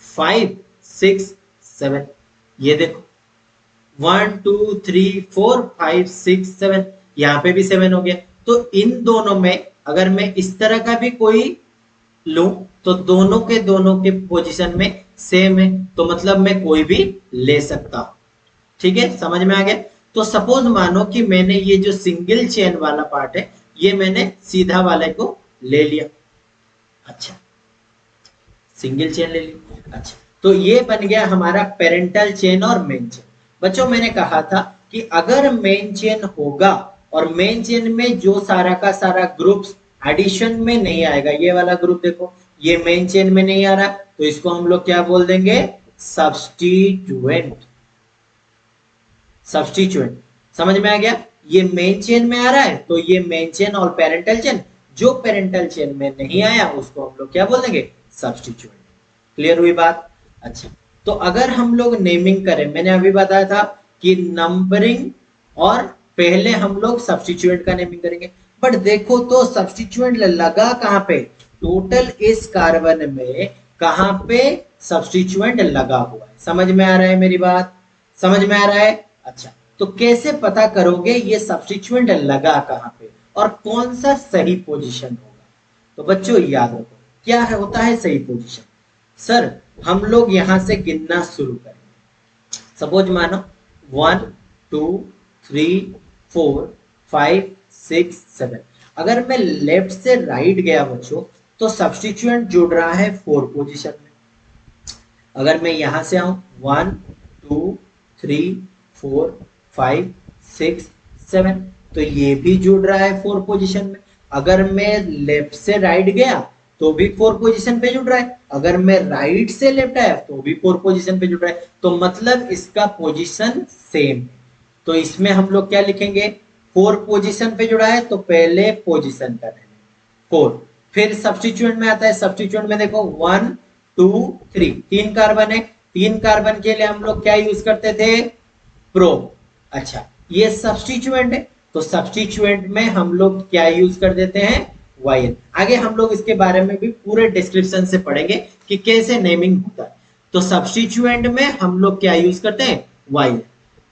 5 6 7, ये देखो 1 2 3 4 5 6 7, यहाँ पे भी 7 हो गया। तो इन दोनों में अगर मैं इस तरह का भी कोई लूं तो दोनों के पोजीशन में सेम है, तो मतलब मैं कोई भी ले सकता हूं। ठीक है, समझ में आ गया। तो सपोज मानो कि मैंने ये जो सिंगल चेन वाला पार्ट है ये मैंने सीधा वाले को ले लिया। अच्छा, सिंगल चेन ले ली। अच्छा, तो ये बन गया हमारा पेरेंटल चेन और मेन चेन। बच्चों मैंने कहा था कि अगर मेन चेन होगा और मेन चेन में जो सारा का सारा ग्रुप्स एडिशन में नहीं आएगा, ये वाला ग्रुप देखो ये मेन चेन में नहीं आ रहा, तो इसको हम लोग क्या बोल देंगे, सब्स्टिट्यूएंट। सब्स्टिट्यूएंट समझ में आ गया। ये मेन चेन में आ रहा है तो ये मेन चेन और पेरेंटल चेन, जो पेरेंटल चेन में नहीं आया उसको हम लोग क्या बोल देंगे, सब्स्टिट्यूएंट। क्लियर हुई बात। अच्छा, तो अगर हम लोग नेमिंग करें, मैंने अभी बताया था कि नंबरिंग और पहले हम लोग सब्स्टिट्यूएंट का नेमिंग करेंगे। बट देखो तो सब्स्टिट्यूएंट लगा कहां पे, टोटल इस कार्बन में कहां पे सब्स्टिट्यूएंट लगा हुआ है। समझ में आ रहा है मेरी बात, समझ में आ रहा है। अच्छा, तो कैसे पता करोगे ये सब्स्टिट्यूएंट लगा कहां पे और कौन सा सही पोजीशन होगा। तो बच्चों याद रखो क्या है, होता है सही पोजीशन। सर हम लोग यहां से गिनना शुरू करेंगे। सपोज मानो 1 2 3 4 5 6 7। अगर मैं लेफ्ट से राइट गया बच्चों तो सब्स्टिट्यूएंट जुड़ रहा है 4 पोजीशन में। अगर मैं यहां से आऊं 1 2 3 4 5 6 7, तो ये भी जुड़ रहा है 4 पोजीशन में। अगर मैं लेफ्ट से राइट गया तो भी 4 पोजीशन पे जुड़ रहा है, अगर मैं राइट से लेफ्ट आया तो भी 4 पोजीशन पे जुड़ रहा है। तो मतलब इसका पोजीशन सेम है। तो इसमें हम लोग क्या लिखेंगे, 4 पोजीशन पे जुड़ा है तो पहले पोजीशन का नेम 4। फिर सब्स्टिट्यूएंट में आता है, सब्स्टिट्यूएंट में देखो 1 2 3, 3 कार्बन है, 3 कार्बन के लिए हम लोग क्या यूज करते थे, प्रो। अच्छा, ये सब्स्टिट्यूएंट है, तो सब्स्टिट्यूएंट में हम लोग क्या यूज कर देते हैं, वाई। आगे हम लोग इसके बारे में भी पूरे डिस्क्रिप्शन से पढ़ेंगे कि कैसे नेमिंग होता है। तो सब्स्टिट्यूएंट में हम लोग क्या यूज करते हैं, वाई।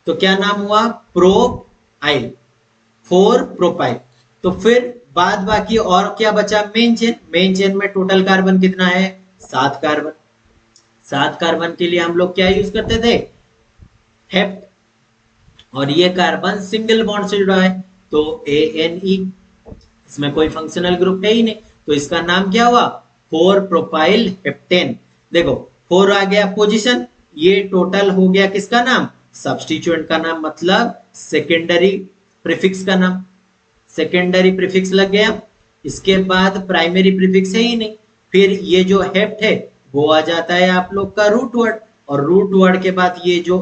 तो क्या नाम हुआ, प्रोपाइल, फोर प्रोपाइल। तो फिर बाद बाकी और क्या बचा, मेन चेन। मेन चेन में टोटल कार्बन कितना है, 7 कार्बन। 7 कार्बन के लिए हम लोग क्या यूज करते थे, हेप्ट। और ये कार्बन सिंगल बॉन्ड से जुड़ा है, तो ANE, इसमें कोई फंक्शनल ग्रुप है ही नहीं, तो इसका नाम क्या हुआ, 4 प्रोपाइल हेप्टेन। देखो 4 आ गया पोजीशन, ये टोटल हो गया किसका नाम, सब्स्टिट्यूएंट का नाम, मतलब सेकेंडरी प्रीफिक्स का नाम। सेकेंडरी प्रीफिक्स लग गया, इसके बाद प्राइमरी प्रीफिक्स है ही नहीं, फिर ये जो हेप्ट है वो आ जाता है आप लोग का रूट वर्ड, और रूट वर्ड के बाद ये जो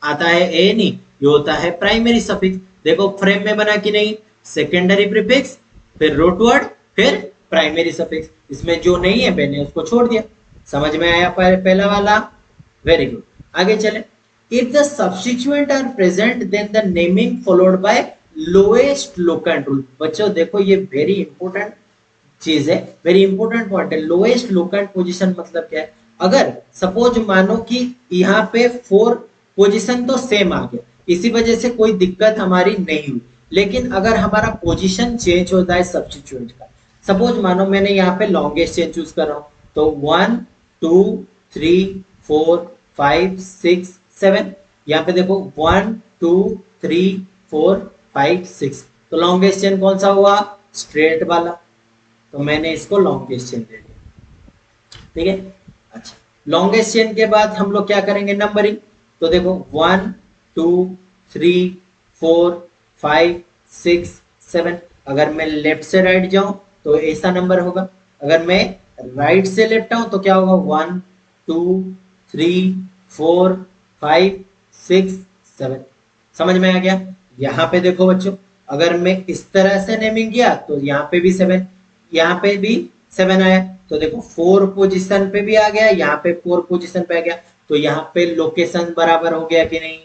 आता है ANE, ये होता है प्राइमरी सफिक्स। देखो फ्रेम में बना कि नहीं, सेकेंडरी प्रीफिक्स, फिर रूट वर्ड, फिर प्राइमरी सफिक्स। इसमें जो नहीं है मैंने उसको छोड़ दिया। समझ में आया पहला वाला, वेरी गुड। आगे चले, if the substituent are present then the naming followed by lowest locant rule. बच्चों देखो ये वेरी इंपॉर्टेंट चीज है, वेरी इंपॉर्टेंट पॉइंट है। लोएस्ट लोकेंट पोजीशन मतलब क्या है, अगर सपोज मानो कि यहाँ पे 4 पोजीशन तो सेम आ गया, इसी वजह से कोई दिक्कत हमारी नहीं हुई, लेकिन अगर हमारा पोजीशन चेंज होता है सब्स्टिट्यूएंट का, सपोज मानो मैंने यहाँ पे लॉन्गेस्ट चेन चूज कर रहा हूँ, तो 1 2 3 4 5 6 7, यहाँ पे देखो 1 2 3 4 5 6, तो लॉन्गेस्ट चेन कौन सा हुआ, स्ट्रेट वाला, तो मैंने इसको लॉन्गेस्ट चेन दे दिया, ठीक है। अच्छा, लॉन्गेस्ट चेन के बाद हम लोग क्या करेंगे, नंबरिंग। तो देखो 1 2 3 4 5 6 7, अगर मैं लेफ्ट से राइट जाऊं तो ऐसा नंबर होगा, अगर मैं राइट से लेफ्ट आऊं तो क्या होगा, 1 2 3 4 5 6 7। समझ में आ गया। यहाँ पे देखो बच्चों, अगर मैं इस तरह से नेमिंग किया तो यहाँ पे भी 7, यहाँ पे भी 7 आया, तो देखो 4 पोजीशन पे भी आ गया, यहाँ पे 4 पोजीशन पे आ गया, तो यहाँ पे लोकेशन बराबर हो गया कि नहीं,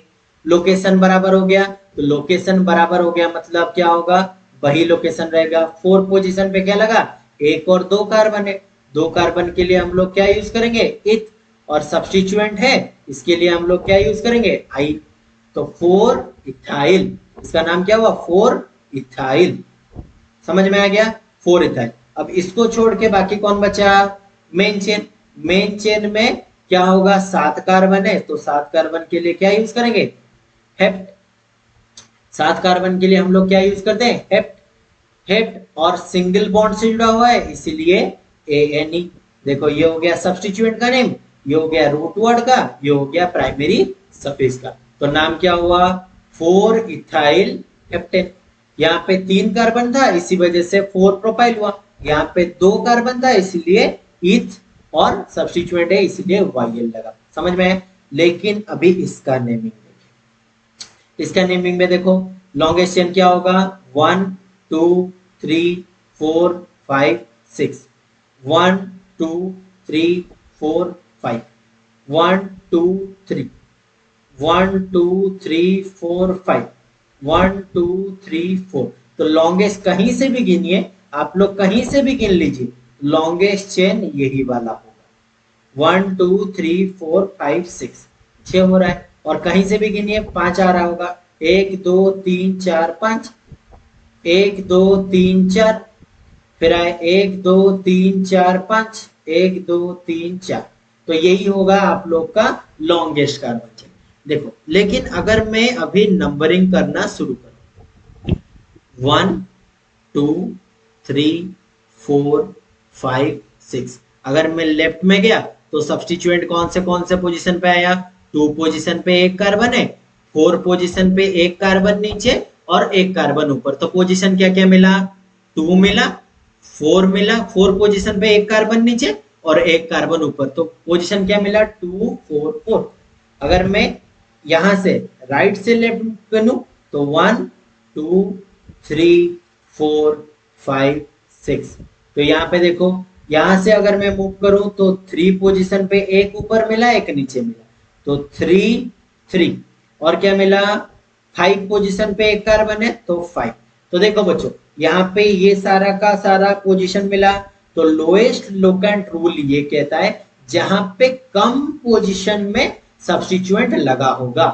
लोकेशन बराबर हो गया, तो लोकेशन बराबर हो गया मतलब क्या होगा, वही लोकेशन रहेगा। 4 पोजीशन पे क्या लगा, 1 और 2 कार्बन है, 2 कार्बन के लिए हम लोग क्या यूज करेंगे, इथ, और सब्स्टिट्यूएंट है इसके लिए हम लोग क्या यूज करेंगे, आई। तो 4 इथाइल, इसका नाम क्या हुआ, 4 इथाइल। समझ में आ गया, 4 इथाइल। अब इसको छोड़ के बाकी कौन बचा, मेन चेन। मेन चेन में क्या होगा, 7 कार्बन है, तो 7 कार्बन के लिए क्या यूज करेंगे, हेप्ट। 7 कार्बन के लिए हम लोग क्या यूज करते हैं, हेप्ट। हेप्ट और सिंगल बॉन्ड से जुड़ा हुआ है इसीलिए ANE। देखो ये हो गया सब्स्टिट्यूएंट का नेम, ये हो गया रूट वर्ड का, ये हो गया प्राइमरी सफिक्स का। तो नाम क्या हुआ, 4 इथाइल हेप्टेन। यहाँ पे 3 कार्बन था इसी वजह से 4 प्रोपाइल हुआ, यहाँ पे 2 कार्बन था इसलिए इथ, और सब्स्टिट्यूएंट है इसलिए YL लगा। समझ में है। लेकिन अभी इसका नेमिंग देखिए, इसका नेमिंग में देखो लॉन्गेस्ट चेन क्या होगा, 1 2 3 4 5 6, 1 2 3 4 5, 1 2 3, 1 2 3 4 5, 1 2 3 4। तो लॉन्गेस्ट कहीं से भी गिनिए, आप लोग कहीं से भी गिन लीजिए, लॉन्गेस्ट चेन यही वाला होगा। 1 2 3 4 5 6, 6 हो रहा है, और कहीं से भी गिनिए 5 आ रहा होगा, 1 2 3 4 5, 1 2 3 4, फिर आए 1 2 3 4 5, 1 2 3 4। तो यही होगा आप लोग का लॉन्गेस्ट कार्बन चेन। देखो लेकिन अगर मैं अभी नंबरिंग करना शुरू करूं, 1 2 3 4 5 6, अगर मैं लेफ्ट में गया तो सब्स्टिट्यूएंट कौन से पोजीशन पे आया, 2 पोजीशन पे 1 कार्बन है, 4 पोजीशन पे 1 कार्बन नीचे और 1 कार्बन ऊपर, तो पोजीशन क्या क्या मिला, 2 मिला, 4 मिला, 4 पोजीशन पे 1 कार्बन नीचे और 1 कार्बन ऊपर, तो पोजीशन क्या मिला, 2 4 4। अगर मैं यहां से राइट से लेफ्ट करूं तो 1 2 3 4 5 6, तो यहाँ पे देखो, यहां से अगर मैं मूव करूं तो 3 पोजीशन पे 1 ऊपर मिला 1 नीचे मिला, तो 3 3, और क्या मिला 5 पोजीशन पे एक कार्बन है तो 5। तो देखो बच्चों यहाँ पे ये सारा का सारा पोजीशन मिला। तो लोएस्ट लोकेंट रूल ये कहता है जहां पे कम पोजीशन में सब्स्टिट्यूएंट लगा होगा।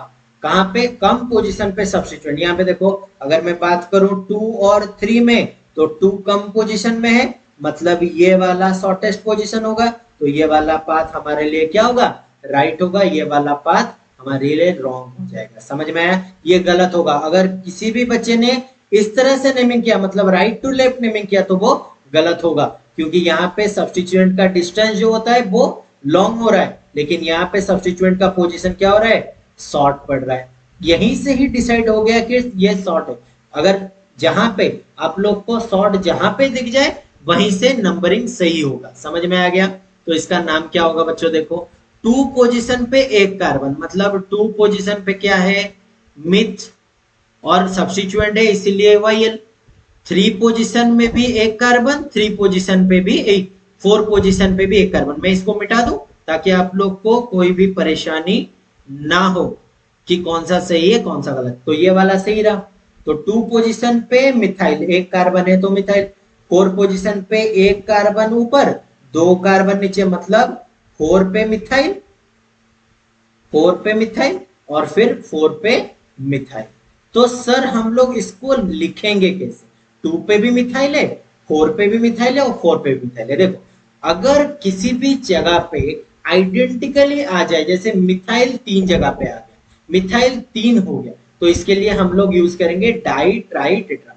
कहां पे कम पोजीशन पे सब्स्टिट्यूएंट, यहाँ पे देखो अगर मैं बात करूं 2 और 3 में तो 2 कम पोजीशन में है, मतलब ये वाला शॉर्टेस्ट पोजीशन होगा। तो ये वाला पाथ हमारे लिए क्या होगा, राइट होगा। ये वाला पाथ हमारे लिए रॉन्ग हो जाएगा। समझ में आया, ये गलत होगा। अगर किसी भी बच्चे ने इस तरह से नेमिंग किया, मतलब राइट टू लेफ्ट नेमिंग किया, तो वो गलत होगा, क्योंकि यहाँ पे सब्स्टिट्यूएंट का डिस्टेंस जो होता है वो लॉन्ग हो रहा है, लेकिन यहाँ पे सब्स्टिट्यूएंट का पोजीशन क्या हो रहा है, शॉर्ट पड़ रहा है। यहीं से ही डिसाइड हो गया कि ये शॉर्ट है। अगर जहां पे आप लोग को शॉर्ट जहां पे दिख जाए वहीं से नंबरिंग सही होगा। समझ में आ गया। तो इसका नाम क्या होगा बच्चों, देखो 2 पोजीशन पे एक कार्बन, मतलब 2 पोजीशन पे क्या है, मिथ, और सब्स्टिट्यूएंट है इसीलिए वायल। 3 पोजीशन में भी एक कार्बन, 3 पोजीशन पे भी एक, 4 पोजीशन पे भी एक कार्बन। मैं इसको मिटा दूं ताकि आप लोग को कोई भी परेशानी ना हो कि कौन सा सही है कौन सा गलत। तो ये वाला सही रहा। तो 2 पोजीशन पे मिथाइल एक कार्बन है तो मिथाइल। 4 पोजीशन पे एक कार्बन ऊपर 2 कार्बन नीचे, मतलब 4 पे मिथाइल, 4 पे मिथाइल और फिर 4 पे मिथाइल। तो सर हम लोग इसको लिखेंगे कैसे, 2 पे भी मिथाइल है, 4 पे भी मिथाइल है और 4 पे भी मिथाइल है। देखो अगर किसी भी जगह पे आइडेंटिकली आ जाए, जैसे मिथाइल 3 जगह पे आ गया, मिथाइल 3 हो गया, तो इसके लिए हम लोग यूज करेंगे डाई ट्राई टेट्रा।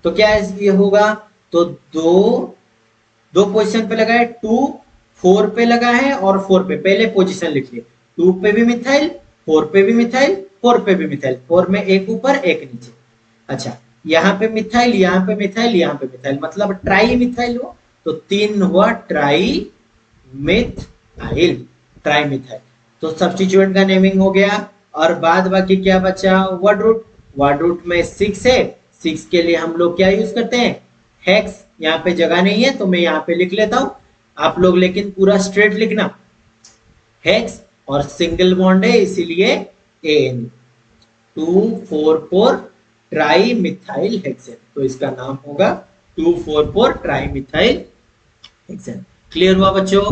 तो क्या ये होगा, तो दो पोजीशन पे लगा है, 2 4 पे लगा है और 4 पे, पहले पोजीशन लिख लिए, 2 पे भी मिथाइल, 4 पे भी मिथाइल, 4 पे भी मिथाइल, 4 में एक ऊपर एक नीचे। अच्छा यहाँ पे मिथाइल, यहाँ पे मिथाइल, यहाँ पे मिथाइल, मतलब ट्राई मिथाइल हुआ। तो 3 हुआ ट्राई मिथाइल, ट्राई मिथाइल। तो सब्स्टिट्यूएंट का नेमिंग हो गया। और बाद बाकी क्या बचा, वर्ड रूट। वर्ड रूट में 6 है, 6 के लिए हम लोग क्या यूज करते हैं, हेक्स। यहाँ पे जगह नहीं है तो मैं यहाँ पे लिख लेता हूं, आप लोग लेकिन पूरा स्ट्रेट लिखना, हेक्स, और सिंगल बॉन्ड है इसीलिए एन, 244 ट्राई मिथाइल हेक्सेन। तो इसका नाम होगा 244 ट्राई मिथाइल हेक्सेन। क्लियर हुआ बच्चों।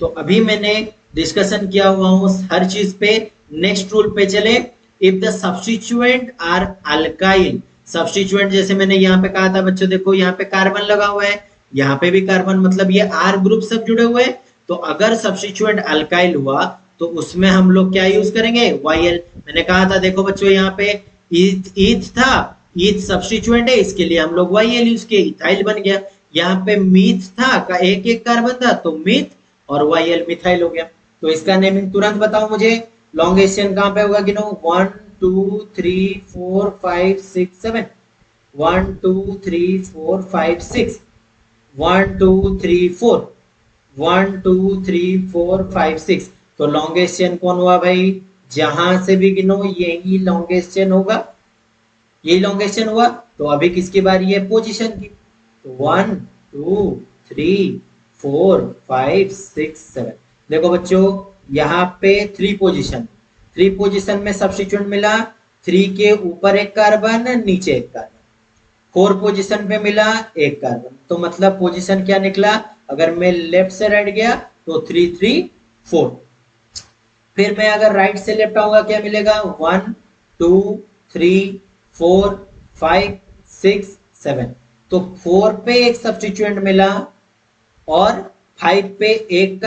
तो अभी मैंने डिस्कशन किया हुआ हूं हर चीज पे। नेक्स्ट रूल पे चले। If the substituent are alkyl, substituent जैसे मैंने यहाँ पे कहा था बच्चों, देखो यहाँ पे कार्बन लगा हुआ है, यहाँ पे भी कार्बन, मतलब ये आर ग्रुप सब जुड़े हुए हैं। तो अगर सब्स्टिट्यूएंट अल्काइल हुआ तो उसमें हम लोग क्या यूज करेंगे, वायल। मैंने कहा था देखो बच्चों यहाँ पे ईथ था, ईथ सब्स्टिट्यूएंट है इसके लिए हम लोग वायल यूज किए, इथाइल बन गया। यहाँ पे मीथ था का एक एक कार्बन था तो मीथ और वायल मिथाइल हो गया। तो इसका नेमिंग तुरंत बताओ मुझे, लॉन्गेशन कहां पे होगा, गिनो 1 2 3 4 5 6 7, 1 2 3 4 5 6, 1 2 3 4, 1 2 3 4 5 6। तो लॉन्गेस्ट चेन कौन हुआ भाई, जहां से भी गिनो यही लॉन्गेस्ट चेन होगा, यही लॉन्गेस्ट चेन हुआ। तो अभी किसकी बारी है, पोजीशन की। तो 1 2 3 4 5 6 7। देखो बच्चों यहाँ पे 3 पोजीशन, 3 पोजीशन में सब्स्टिट्यूएंट मिला, 3 के ऊपर एक कार्बन नीचे एक कार्बन, 4 पोजीशन पे मिला एक कार्बन। तो मतलब पोजीशन क्या निकला, अगर मैं लेफ्ट से राइट गया तो 3 3 4, फिर मैं अगर राइट से लेफ्ट आऊंगा क्या मिलेगा, 1 2 3 4 5 6 7। तो 4 पे एक सब्स्टिट्यूएंट मिला और 5 पे एक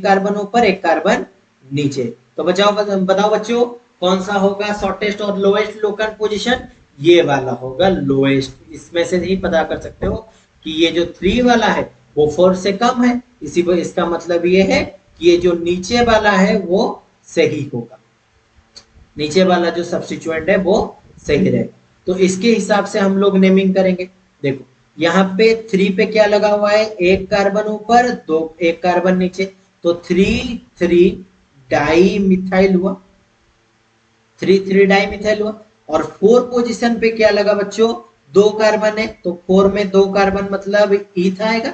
कार्बन ऊपर एक कार्बन नीचे। तो बताओ बच्चों कौन सा होगा शॉर्टेस्ट और लोएस्ट लोकेंट पोजीशन, ये वाला होगा लोएस्ट। इसमें से ही पता कर सकते हो कि ये जो 3 वाला है वो 4 से कम है, इसी पर इसका मतलब ये है कि ये जो नीचे वाला है वो सही होगा, नीचे वाला जो सब्स्टिट्यूएंट है वो सही रहेगा। तो इसके हिसाब से हम लोग नेमिंग करेंगे। देखो यहाँ पे 3 पे क्या लगा हुआ है, एक कार्बन ऊपर दो एक कार्बन नीचे, तो 3 3 डाई मिथाइल हुआ, 3 3 डाई मिथाइल हुआ। और 4 पोजीशन पे क्या लगा बच्चों, 2 कार्बन है, तो 4 में 2 कार्बन मतलब ईथ आएगा,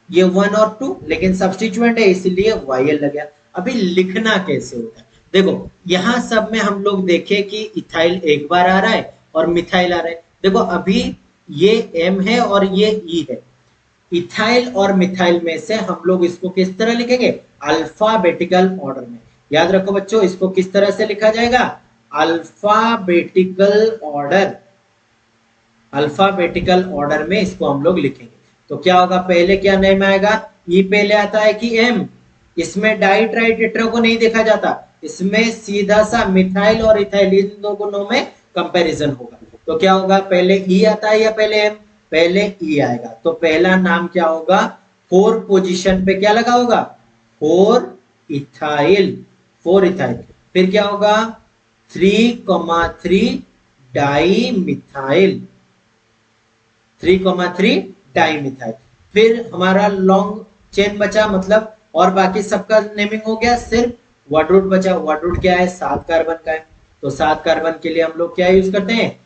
ये 1 और 2, लेकिन सब्स्टिट्यूएंट है इसलिए वायल लग गया। अभी लिखना कैसे होता है, देखो यहाँ सब में हम लोग देखे कि इथाइल एक बार आ रहा है और मिथाइल आ रहा है। देखो अभी ये M है और ये E है। इथाइल और मिथाइल में से हम लोग इसको किस तरह लिखेंगे? अल्फाबेटिकल ऑर्डर में। याद रखो बच्चों, इसको किस तरह से लिखा जाएगा? Alphabetical order. अल्फाबेटिकल ऑर्डर में इसको हम लोग लिखेंगे। तो क्या होगा? पहले क्या नेम आएगा? ई पहले आता है कि एम? इसमें डाई ट्राई टेट्रा को नहीं देखा जाता, इसमें सीधा सा मिथाइल और इथाइल इन दोनों में कंपैरिजन होगा। तो क्या होगा? पहले ई आता है या पहले एम? पहले ई आएगा। तो पहला नाम क्या होगा? 4 पोजीशन पे क्या लगा होगा? 4 इथाइल। 4 इथाइल। फिर क्या होगा? 3,3 डाई मिथाइल। 3,3 di methyl. फिर हमारा लॉन्ग चेन बचा, मतलब और बाकी सबका नेमिंग हो गया, सिर्फ वर्ड रूट बचा। वर्ड रूट क्या है? 7 कार्बन का है। तो 7 कार्बन के लिए हम लोग क्या यूज करते हैं?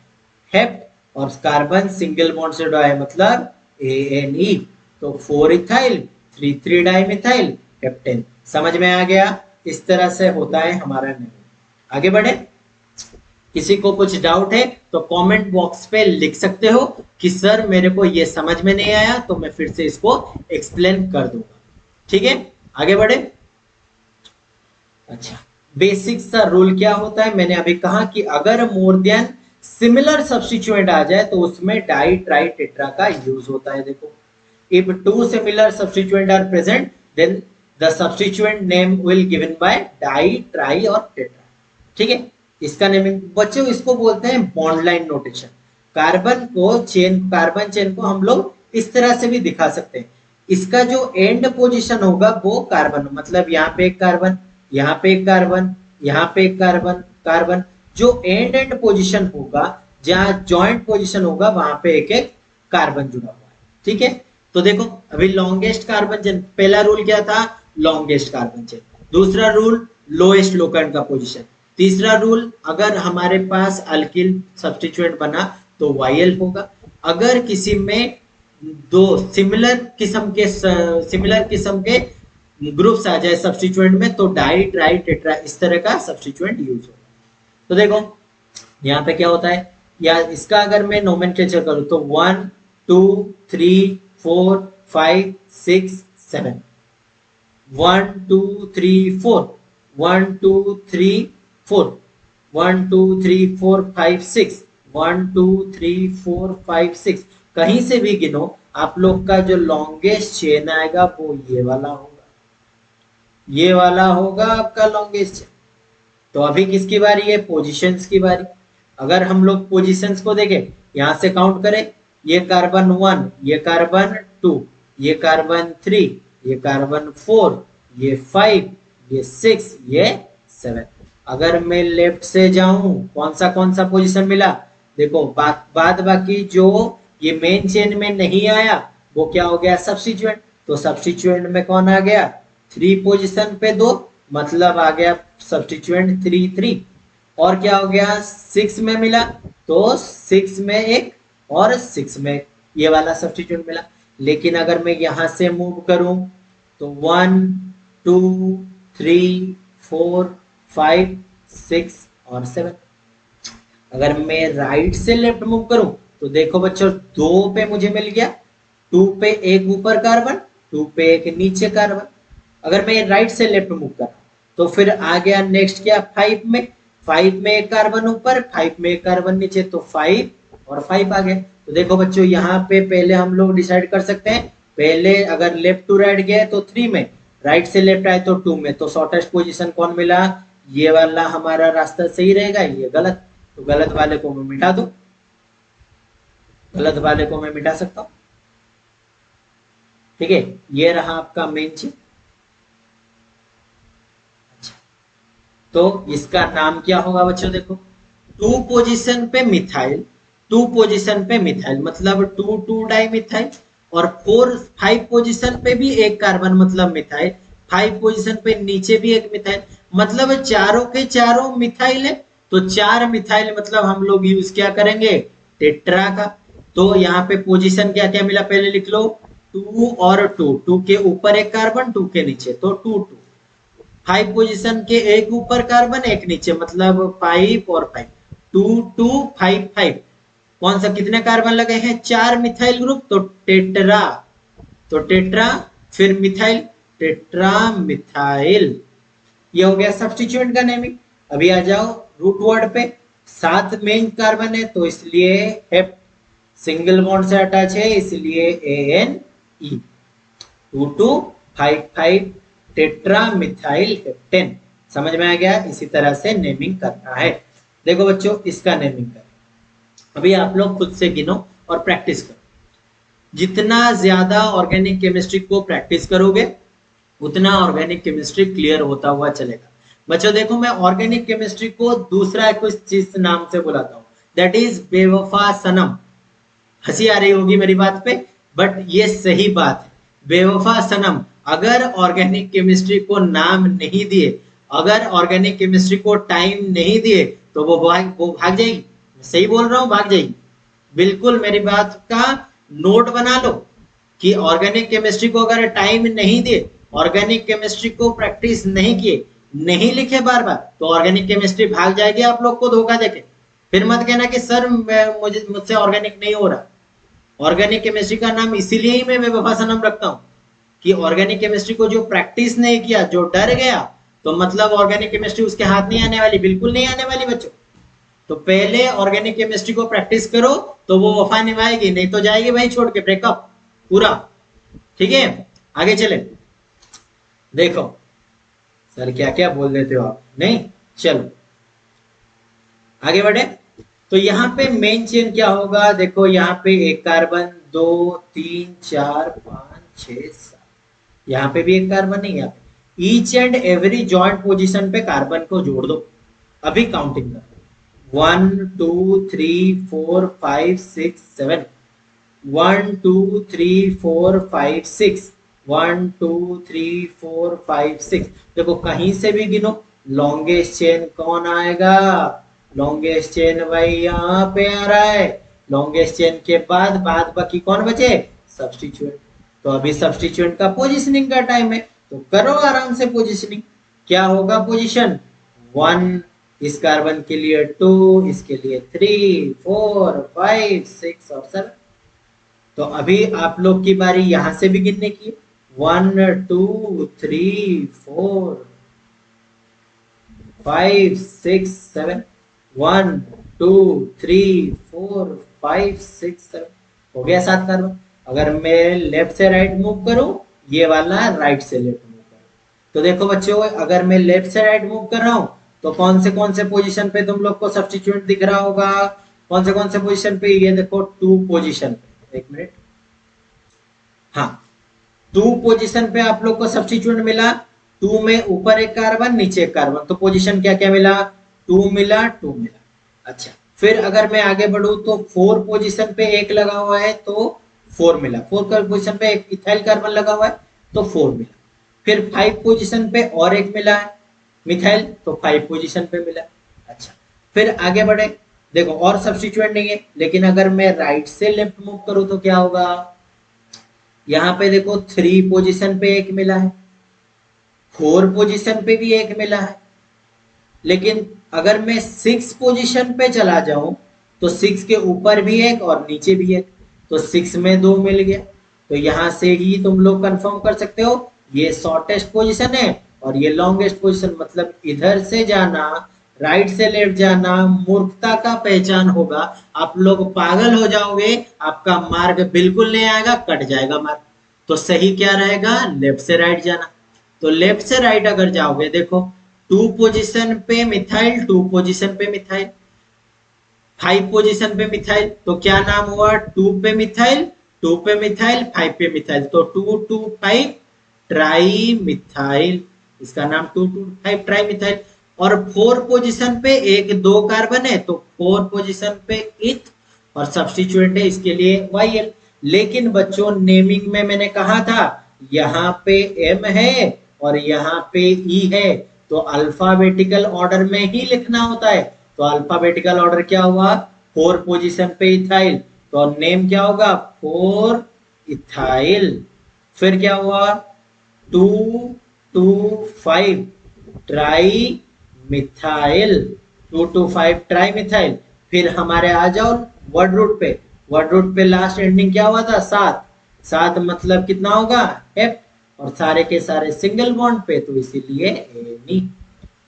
हेप्ट। और कार्बन सिंगल बॉन्ड से जुड़ा है, मतलब ANE। तो 4 इथाइल 3,3 डाई मिथाइल हेप्टेन। समझ में आ गया? इस तरह से होता है हमारा नेमिंग। आगे बढ़े। किसी को कुछ डाउट है तो कमेंट बॉक्स पे लिख सकते हो कि सर मेरे को ये समझ में नहीं आया, तो मैं फिर से इसको एक्सप्लेन कर दूंगा। ठीक है, आगे बढ़े। अच्छा, बेसिक सा रूल क्या होता है? मैंने अभी कहा कि अगर मोर देन सिमिलर सब्स्टिट्यूएंट आ जाए तो उसमें डाई ट्राई टेट्रा का यूज होता है। देखो, if 2 similar substituent are present then the substituent name will given by di tri और टेट्रा। ठीक है, इसका नेमिंग बच्चों इसको बोलते हैं bond line notation. Carbon chain को हम लोग इस तरह से भी दिखा सकते हैं। इसका जो एंड पोजीशन होगा वो कार्बन, मतलब यहाँ पे एक कार्बन, यहाँ पे एक कार्बन, यहाँ पे एक कार्बन, कार्बन। जो एंड पोजीशन होगा, जहाँ जॉइंट पोजीशन होगा, वहां पे एक एक कार्बन जुड़ा हुआ है। ठीक है, तो देखो अभी लॉन्गेस्ट कार्बन चेन, पहला रूल क्या था? Longest carbon chain. दूसरा रूल लोएस्ट लोकेंड का पोजीशन। तीसरा रूल, अगर हमारे पास अल्किल सब्स्टिट्यूएंट बना तो YL होगा। अगर किसी में दो सिमिलर किस्म के ग्रुप्स आ जाए सब्स्टिट्यूएंट में तो डाई ट्राई टेट्रा इस तरह का सब्स्टिट्यूएंट यूज होगा। तो देखो यहाँ पे क्या होता है, या इसका अगर मैं नोमेनक्लेचर करूं तो 1 2 3 4 5 6 7 1 2 3 4 1 2 3 4 1 2 3 4 5 6 1 2 3 4 5 6। कहीं से भी गिनो, आप लोग का जो लॉन्गेस्ट चेन आएगा वो ये वाला होगा। ये वाला होगा आपका लॉन्गेस्ट चेन। तो अभी किसकी बारी है? पोजीशंस की बारी। अगर हम लोग पोजीशंस को देखें, यहां से काउंट करें, ये कार्बन 1, ये कार्बन 2, ये कार्बन 3, ये कार्बन 4, ये 5, ये 6, ये 7। अगर मैं लेफ्ट से जाऊं, कौन सा पोजीशन मिला? देखो बाद बाकी जो ये मेन चेन में नहीं आया वो क्या हो गया? सब्स्टिट्यूएंट। तो सब्स्टिट्यूएंट में कौन आ गया? 3 पोजीशन पे 2, मतलब आ गया सब्स्टिट्यूएंट 3 3। और क्या हो गया? 6 में मिला तो 6 में एक और 6 में ये वाला सब्स्टिट्यूएंट मिला। लेकिन अगर मैं यहां से मूव करूं तो 1 2 3 4 5 6 और 7। अगर मैं राइट से लेफ्ट मूव करूं तो देखो बच्चों, 2 पे मुझे मिल गया, 2 पे एक ऊपर कार्बन, 2 पे एक नीचे कार्बन। अगर मैं राइट से लेफ्ट मूव करा तो फिर आ गया नेक्स्ट क्या? 5 में, 5 में एक कार्बन ऊपर, 5 में एक कार्बन नीचे, तो 5 और 5 आ गए। तो देखो बच्चों, यहाँ पे पहले हम लोग डिसाइड कर सकते हैं, पहले अगर लेफ्ट टू राइट गए तो 3 में, राइट से लेफ्ट आए तो 2 में। तो शॉर्टेस्ट पोजीशन कौन मिला? ये वाला हमारा रास्ता सही रहेगा, ये गलत। तो गलत वाले को मैं मिटा दूं, गलत वाले को मैं मिटा सकता हूं। ठीक है, ये रहा आपका मेन चीज। अच्छा, तो इसका नाम क्या होगा बच्चों? देखो, 2 पोजीशन पे मिथाइल, 2 पोजीशन पे मिथाइल मतलब 2 2 डाई मिथाइल, और 4 5 पोजीशन पे भी एक कार्बन मतलब मिथाइल, 5 पोजीशन पे नीचे भी एक मिथाइल, मतलब चारों के चारों मिथाइल है। तो 4 मिथाइल मतलब हम लोग यूज क्या करेंगे? टेट्रा का। तो यहाँ पे पोजीशन क्या क्या मिला पहले लिख लो, 2 और 2, 2 के ऊपर एक कार्बन, 2 के नीचे, तो 2 2। 5 पोजीशन के एक ऊपर कार्बन एक नीचे, मतलब 5 और 5, 2 2 5 5। कौन सा कितने कार्बन लगे हैं? 4 मिथाइल ग्रुप, तो टेट्रा, तो टेट्रा, फिर मिथाइल, टेट्रा मिथाइल। ये हो गया सब्स्टिट्यूएंट का नेमिंग। अभी आ जाओ रूट वर्ड पे। 7 मेन कार्बन है तो इसलिए हेप, सिंगल बॉन्ड से अटैच है इसलिए ANE, 2 2 5 5 टेट्रा मिथाइल हेप्टेन। समझ में आ गया? इसी तरह से नेमिंग करना है। देखो बच्चों, इसका नेमिंग करें। अभी आप लोग खुद से गिनो और प्रैक्टिस करो। जितना ज्यादा ऑर्गेनिक केमिस्ट्री को प्रैक्टिस करोगे उतना ऑर्गेनिक केमिस्ट्री क्लियर होता हुआ चलेगा। बच्चों देखो, मैं ऑर्गेनिक केमिस्ट्री को दूसरा कुछ चीज नाम से बुलाता हूँ, दैट इज बेवफा सनम। हंसी आ रही होगी मेरी बात पे, बट ये सही बात है। बेवफा सनम, अगर ऑर्गेनिक केमिस्ट्री को नाम नहीं दिए, अगर ऑर्गेनिक केमिस्ट्री को टाइम नहीं दिए, तो वो भाग जाएगी। सही बोल रहा हूँ, भाग जाएगी। बिल्कुल मेरी बात का नोट बना लो कि ऑर्गेनिक केमिस्ट्री को अगर टाइम नहीं दिए, ऑर्गेनिक केमिस्ट्री को प्रैक्टिस नहीं किए, नहीं लिखे बार बार, तो ऑर्गेनिक केमिस्ट्री भाग जाएगी आप लोग को धोखा देके। फिर मत कहना कि सर मुझसे ऑर्गेनिक नहीं हो रहा। ऑर्गेनिक केमिस्ट्री का नाम इसीलिए ही मैं बेवफा सनम रखता हूँ कि ऑर्गेनिक केमिस्ट्री को जो प्रैक्टिस नहीं किया, जो डर गया, तो मतलब ऑर्गेनिक केमिस्ट्री उसके हाथ नहीं आने वाली, बिल्कुल नहीं आने वाली बच्चों। तो पहले ऑर्गेनिक केमिस्ट्री को प्रैक्टिस करो तो वो वफा निभाएगी, नहीं तो जाएगी भाई छोड़ के, ब्रेकअप पूरा। ठीक है, आगे चले। देखो सर क्या क्या बोल देते हो आप, नहीं चलो आगे बढ़े। तो यहाँ पे मेन चेन क्या होगा? देखो यहाँ पे एक कार्बन, 2 3 4 5 6 7, यहाँ पे भी एक कार्बन है। यहाँ पे each and every joint position पे कार्बन को जोड़ दो। अभी काउंटिंग कर 1 2 3 4 5 6 7, 1 2 3 4 5 6, 1 2 3 4 5 6। देखो कहीं से भी गिनो, लॉन्गेस्ट चेन कौन आएगा? लॉन्गेस्ट चेन भाई यहाँ पे आ रहा है। लॉन्गेस्ट चेन के बाद बाकी कौन बचे? सब्स्टिट्यूएंट। तो अभी सब्स्टिट्यूएंट का पोजीशनिंग का टाइम है, तो करो आराम से पोजीशनिंग। क्या होगा पोजीशन? 1 इस कार्बन के लिए, 2 इसके लिए, 3 4 5 6 और 7। तो अभी आप लोग की बारी यहां से भी गिनने की। 1 2 3 4 5 6 7, 1 2 3 4 5 6 7, हो गया 7 कार्बन। अगर मैं लेफ्ट से राइट मूव करूं, ये वाला राइट से लेफ्ट मूव करूं, तो देखो बच्चों, अगर मैं लेफ्ट से राइट मूव कर रहा हूं तो कौन से पोजीशन पे तुम लोग को सब्स्टिट्यूएंट दिख रहा होगा? कौन से पोजीशन पे? ये देखो 2 पोजीशन पे। एक मिनट, हाँ 2 पोजीशन पे आप लोग को सब्स्टिट्यूएंट मिला। 2 में ऊपर एक कार्बन, नीचे एक कार्बन, तो पोजीशन क्या क्या मिला? 2 मिला, 2 मिला। अच्छा, फिर अगर मैं आगे बढ़ू तो 4 पोजीशन पे एक लगा हुआ है तो 4 मिला। 4 पोजीशन पे एक इथाइल कार्बन लगा हुआ है तो 4 मिला। फिर 5 पोजीशन पे और एक मिला है मिथाइल, तो 5 पोजीशन पे मिला। अच्छा, फिर आगे बढ़े। देखो और सब्स्टिट्यूएंट नहीं है, लेकिन अगर मैं राइट से लेफ्ट मूव करूं तो क्या होगा? यहाँ पे देखो 3 पोजीशन पे एक मिला है, 4 पोजीशन पे भी एक मिला है। लेकिन अगर मैं 6 पोजीशन पे चला जाऊं तो 6 के ऊपर भी एक और नीचे भी एक, तो 6 में 2 मिल गया। तो यहां से ही तुम लोग कंफर्म कर सकते हो ये शॉर्टेस्ट पोजीशन है और ये लॉन्गेस्ट पोजीशन। मतलब इधर से जाना, राइट से लेफ्ट जाना मूर्खता का पहचान होगा। आप लोग पागल हो जाओगे, आपका मार्ग बिल्कुल नहीं आएगा, कट जाएगा मार्ग। तो सही क्या रहेगा? लेफ्ट से राइट जाना। तो लेफ्ट से राइट अगर जाओगे, देखो 2 पोजीशन पे मिथाइल, 2 पोजीशन पे मिथाइल, 5 पोजीशन पे मिथाइल, तो क्या नाम हुआ? 2 पे मिथाइल, 2 पे मिथाइल, 5 पे मिथाइल, तो 2 2 5 ट्राई मिथाइल। इसका नाम 2 2 5 ट्राई मिथाइल। और 4 पोजीशन पे एक 2 कार्बन है तो 4 पोजीशन पे इथ और सब्स्टिट्यूएंट है इसके लिए YL। लेकिन बच्चों नेमिंग में मैंने कहा था यहाँ पे M है और यहाँ पे E है, तो अल्फाबेटिकल ऑर्डर में ही लिखना होता है। तो अल्फाबेटिकल ऑर्डर क्या हुआ? 4 पोजीशन पे इथाइल, तो नेम क्या होगा? 4 इथाइल। फिर क्या हुआ? 2 2 5 ट्राई मिथाइल, 2,2,5 ट्राई मिथाइल। फिर हमारे आ जाओ वर्ड रूट पे, वर्ड रूट पे लास्ट एंडिंग क्या हुआ था, 7, 7 मतलब कितना होगा, हेप, और सारे के सारे सिंगल बॉन्ड पे, तो इसीलिए any.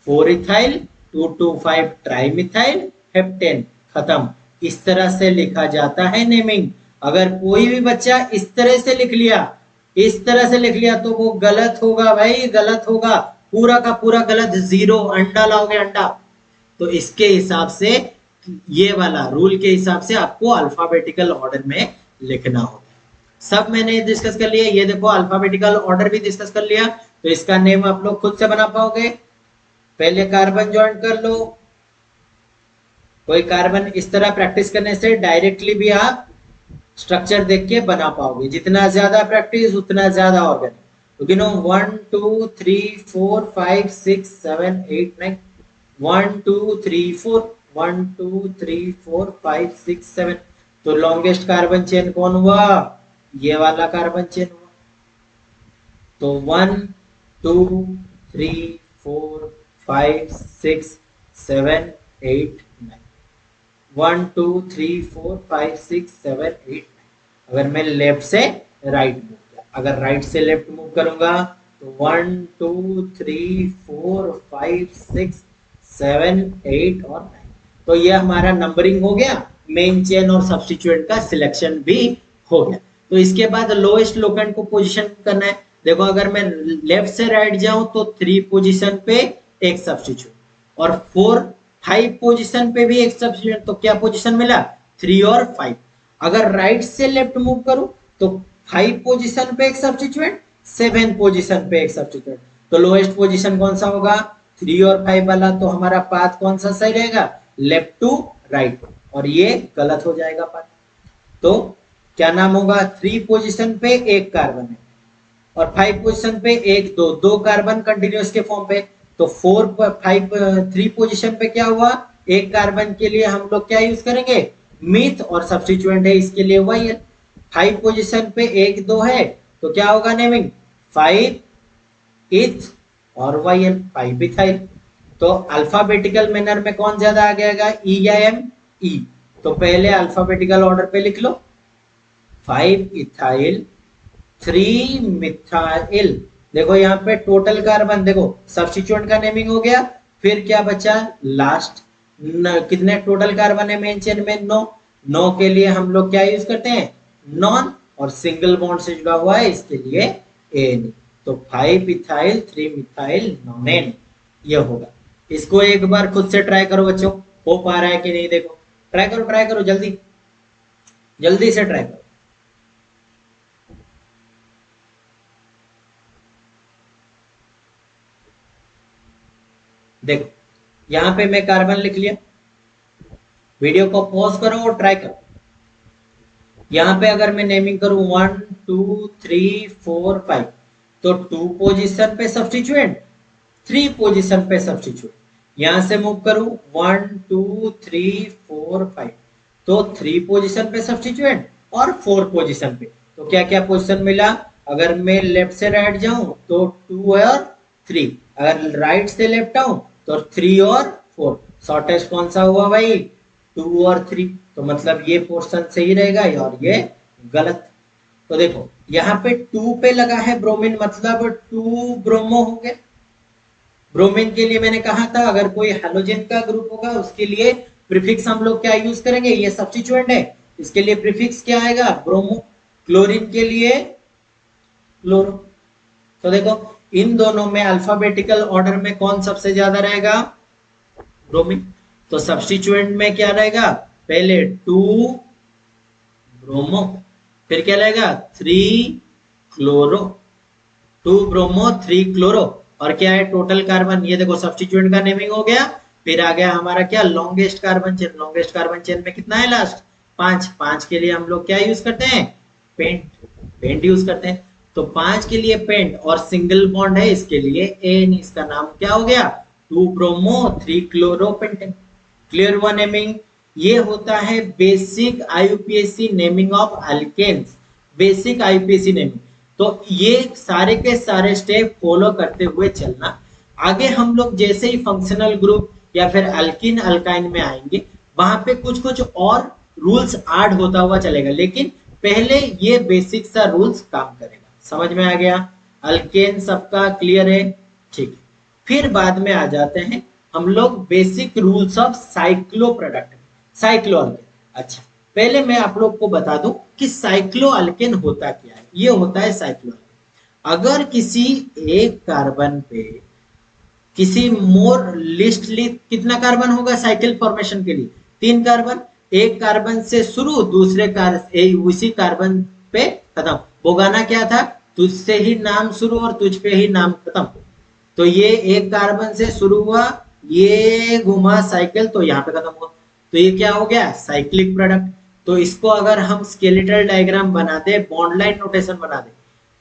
4 ethyl, 2,2,5 tri methyl, heptane, खत्म। इस तरह से लिखा जाता है नेमिंग। अगर कोई भी बच्चा इस तरह से लिख लिया, इस तरह से लिख लिया, तो वो गलत होगा भाई, गलत होगा, पूरा का पूरा गलत, जीरो, अंडा लाओगे अंडा। तो इसके हिसाब से, ये वाला रूल के हिसाब से आपको अल्फाबेटिकल ऑर्डर में लिखना होगा। सब मैंने डिस्कस कर लिया, ये देखो अल्फाबेटिकल ऑर्डर भी डिस्कस कर लिया, तो इसका नेम आप लोग खुद से बना पाओगे। पहले कार्बन ज्वाइन कर लो, कोई कार्बन इस तरह प्रैक्टिस करने से डायरेक्टली भी आप स्ट्रक्चर देख के बना पाओगे, जितना ज्यादा प्रैक्टिस उतना ज्यादा ऑर्गेनिक। तो गिनो 1 2 3 4 5 6 7 8 9, 1 2 3 4, 1 2 3 4 5 6 7। तो लॉन्गेस्ट कार्बन चेन कौन हुआ, ये वाला कार्बन चेन हुआ। तो 1 2 3 4 5 6 7 8 9, 1 2 3 4 5 6 7 8। अगर मैं लेफ्ट से राइट मूव किया, अगर राइट से लेफ्ट मूव करूंगा तो 1 2 3 4 5 6 7 8 और 9। तो ये हमारा नंबरिंग हो गया, मेन चेन और सब्स्टिट्यूएंट का सिलेक्शन भी हो गया। तो इसके बाद लोएस्ट लोकेंट को पोजीशन करना है। देखो अगर मैं लेफ्ट से राइट जाऊं तो 3 पोजीशन पे एक सब्स्टिट्यूट, और 4 5 पोजीशन पे भी एक सब्स्टिट्यूट, तो क्या पोजीशन मिला, 3 और 5। अगर राइट से लेफ्ट मूव करूं तो 5 पोजीशन पे एक सब्स्टिट्यूएंट, 7 पोजीशन पे एक सब्स्टिट्यूएंट। तो लोएस्ट पोजीशन कौन सा होगा, 3 और 5 वाला। तो हमारा पाथ कौन सा सही रहेगा, लेफ्ट टू राइट, और ये गलत हो जाएगा पाथ। तो क्या नाम होगा, 3 पोजीशन पे एक कार्बन है, और 5 पोजीशन पे एक दो कार्बन कंटिन्यूअस के फॉर्म पे। तो 3 पोजीशन पे क्या हुआ, एक कार्बन के लिए हम लोग क्या यूज करेंगे, मिथ, और सब्स्टिट्यूएंट है इसके लिए वाई। 5 पोजीशन पे एक दो है, तो क्या होगा नेमिंग, 5 इथ और वाई एल, 5 इथाइल। तो अल्फाबेटिकल मैनर में कौन ज्यादा आ जाएगा, ई या एम, ई। तो पहले अल्फाबेटिकल ऑर्डर पे लिख लो, 5 इथाइल 3 मिथाइल। देखो यहाँ पे टोटल कार्बन, देखो सब्स्टिट्यूएंट का नेमिंग हो गया, फिर क्या बचा लास्ट, कितने टोटल कार्बन है मेन चेन में, 9। 9 के लिए हम लोग क्या यूज करते हैं, नॉन, और सिंगल बॉन्ड से जुड़ा हुआ है इसके लिए एन। तो 5 इथाइल 3 मिथाइल नॉनेन, ये होगा। इसको एक बार खुद से ट्राई करो बच्चों, हो पा रहा है कि नहीं, देखो ट्राई करो जल्दी जल्दी से ट्राई करो। देखो यहां पे मैं कार्बन लिख लिया, वीडियो को पॉज करो और ट्राई करो। यहां पे अगर मैं नेमिंग करूं 1 2 3 4 5, तो 2 पोजीशन पे सब्स्टिट्यूएंट, 3 पोजीशन पे सब्स्टिट्यूएंट। यहां से मूव करूं 1 2 3 4 5, तो 3 पोजीशन पे सब्स्टिट्यूएंट और 4 पोजीशन पे। तो क्या क्या पोजीशन मिला, अगर मैं लेफ्ट से राइट जाऊं तो 2 और 3, अगर राइट से लेफ्ट आऊं तो 3 और 4। शॉर्टेस्ट कौन सा हुआ भाई, 2 और 3। तो मतलब ये पोर्शन सही रहेगा और ये गलत। तो देखो यहाँ पे 2 पे लगा है ब्रोमीन, मतलब 2 ब्रोमो हो गए। ब्रोमीन के लिए मैंने कहा था अगर कोई हेलोजन का ग्रुप होगा उसके लिए प्रीफिक्स हम लोग क्या यूज करेंगे, ये सब्स्टिट्यूएंट है, इसके लिए प्रीफिक्स क्या आएगा, ब्रोमो। क्लोरीन के लिए क्लोरो। तो देखो इन दोनों में अल्फाबेटिकल ऑर्डर में कौन सबसे ज्यादा रहेगा, ब्रोमीन। तो सब्स्टिट्यूएंट में क्या रहेगा, पहले 2 ब्रोमो, फिर क्या रहेगा 3 क्लोरो, 2 ब्रोमो 3 क्लोरो। और क्या है टोटल कार्बन, ये देखो सब्स्टिट्यूएंट का नेमिंग हो गया। फिर आ गया हमारा क्या, longest carbon chain. Longest carbon chain में कितना है लास्ट, 5। 5 के लिए हम लोग क्या यूज करते हैं, पेंट, पेंट यूज करते हैं। तो 5 के लिए पेंट, और सिंगल बॉन्ड है इसके लिए एन, इसका नाम क्या हो गया, 2 ब्रोमो 3 क्लोरो पेंटेन। क्लियर हुआ नेमिंग। ये होता है basic IUPAC naming of alkanes, basic IUPAC naming. तो ये सारे के सारे स्टेप फॉलो करते हुए चलना। आगे हम लोग जैसे ही फंक्शनल ग्रुप या फिर अल्किन अल्काइन में आएंगे, वहां पे कुछ कुछ और रूल्स ऐड होता हुआ चलेगा, लेकिन पहले ये बेसिक सा रूल्स काम करेगा। समझ में आ गया? अल्केन सबका क्लियर है? ठीक है। फिर बाद में आ जाते हैं हम लोग basic rules of cyclo product, cyclo alkane. अच्छा, पहले मैं आप लोग को बता दूं कि साइक्लो अल्केन होता क्या है। ये होता है साइक्लो अल्केन, अगर किसी एक कार्बन पे किसी मोर लिस्टली कितना कार्बन होगा साइकिल फॉर्मेशन के लिए? 3 कार्बन। एक कार्बन से शुरू, दूसरे उसी कार्बन पे खत्म। भोगाना क्या था? तुझसे ही नाम शुरू और तुझ पे ही नाम खत्म। तो ये एक कार्बन से शुरू हुआ, ये घुमा साइकिल, तो यहाँ पे खत्म हुआ। तो ये क्या हो गया? Cyclic product. तो इसको अगर हम स्केलेटल डायग्राम बना दे, बॉन्ड लाइन नोटेशन बना दे,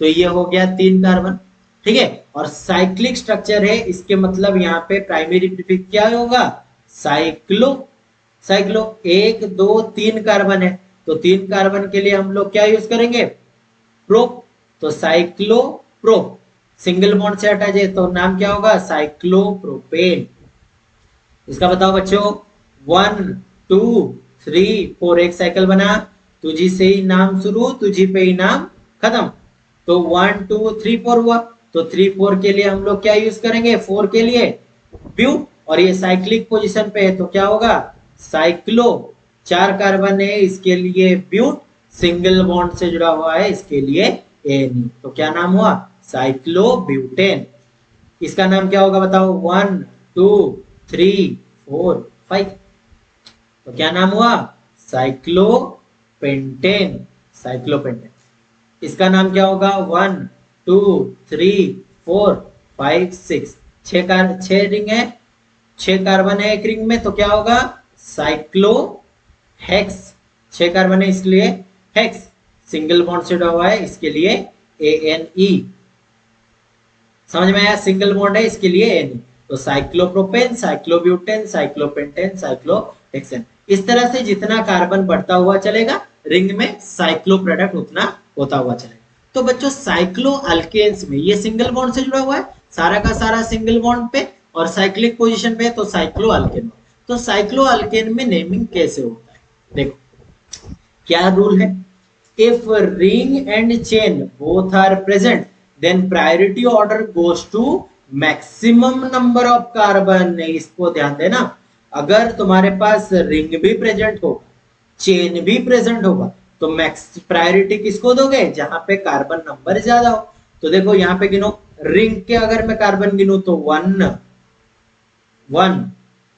तो ये हो गया 3 कार्बन। ठीक है। और साइक्लिक स्ट्रक्चर है, इसके मतलब यहाँ पे प्राइमरी प्रीफिक्स क्या होगा? साइक्लो। साइक्लो 1 2 3 कार्बन है, तो 3 कार्बन के लिए हम लोग क्या यूज करेंगे? प्रोप। तो साइक्लो प्रोप। सिंगल बॉन्ड से हटा जाए तो नाम क्या होगा? साइक्लोप्रोपेन। इसका बताओ बच्चों। 1 2 3 4 एक साइकिल बना, तुझी से ही नाम शुरू, तुझी पे ही नाम खत्म। तो 1 2 3 4 हुआ। तो 3 4 के लिए हम लोग क्या यूज करेंगे? 4 के लिए ब्यूट। और ये साइक्लिक पोजीशन पे है तो क्या होगा? साइक्लो। 4 कार्बन है, इसके लिए ब्यूट। सिंगल बॉन्ड से जुड़ा हुआ है, इसके लिए एन। तो क्या नाम हुआ? साइक्लोब्यूटेन। इसका नाम क्या होगा बताओ? 1 2 3 4 5। तो क्या नाम हुआ? साइक्लोपेंटेन। साइक्लोपेंटेन। इसका नाम क्या होगा? 1 2 3 4 5 6। 6 रिंग है, 6 कार्बन है एक रिंग में, तो क्या होगा? Cyclo hex. 6 कार्बन है इसलिए हेक्स। सिंगल बॉन्ड से जुड़ा हुआ है, इसके लिए ANE। समझ में आया? सिंगल बॉन्ड है, इसके लिए एन। तो साइक्लोप्रोपेन, साइक्लोब्यूटेन, साइक्लोपेंटेन, साइक्लोहेक्सेन। इस तरह से जितना कार्बन बढ़ता हुआ चलेगा रिंग में, साइक्लो प्रोडक्ट उतना होता हुआ चलेगा। तो बच्चों साइक्लो अल्केन्स में ये सिंगल बॉन्ड से जुड़ा हुआ है, सारा का सारा सिंगल बॉन्ड पे और साइक्लिक पोजीशन पे, तो साइक्लो अल्केन। तो साइक्लो अल्केन में नेमिंग कैसे होता है? देखो क्या रूल है। If ring and chain both are present, then priority order goes to maximum number of carbon। इसको ध्यान देना। अगर तुम्हारे पास रिंग भी प्रेजेंट हो, चेन भी प्रेजेंट होगा, तो मैक्स प्रायोरिटी किसको दोगे? जहां पे कार्बन नंबर ज्यादा हो। तो देखो यहाँ पे गिनो, रिंग के अगर मैं कार्बन गिनू तो 1 1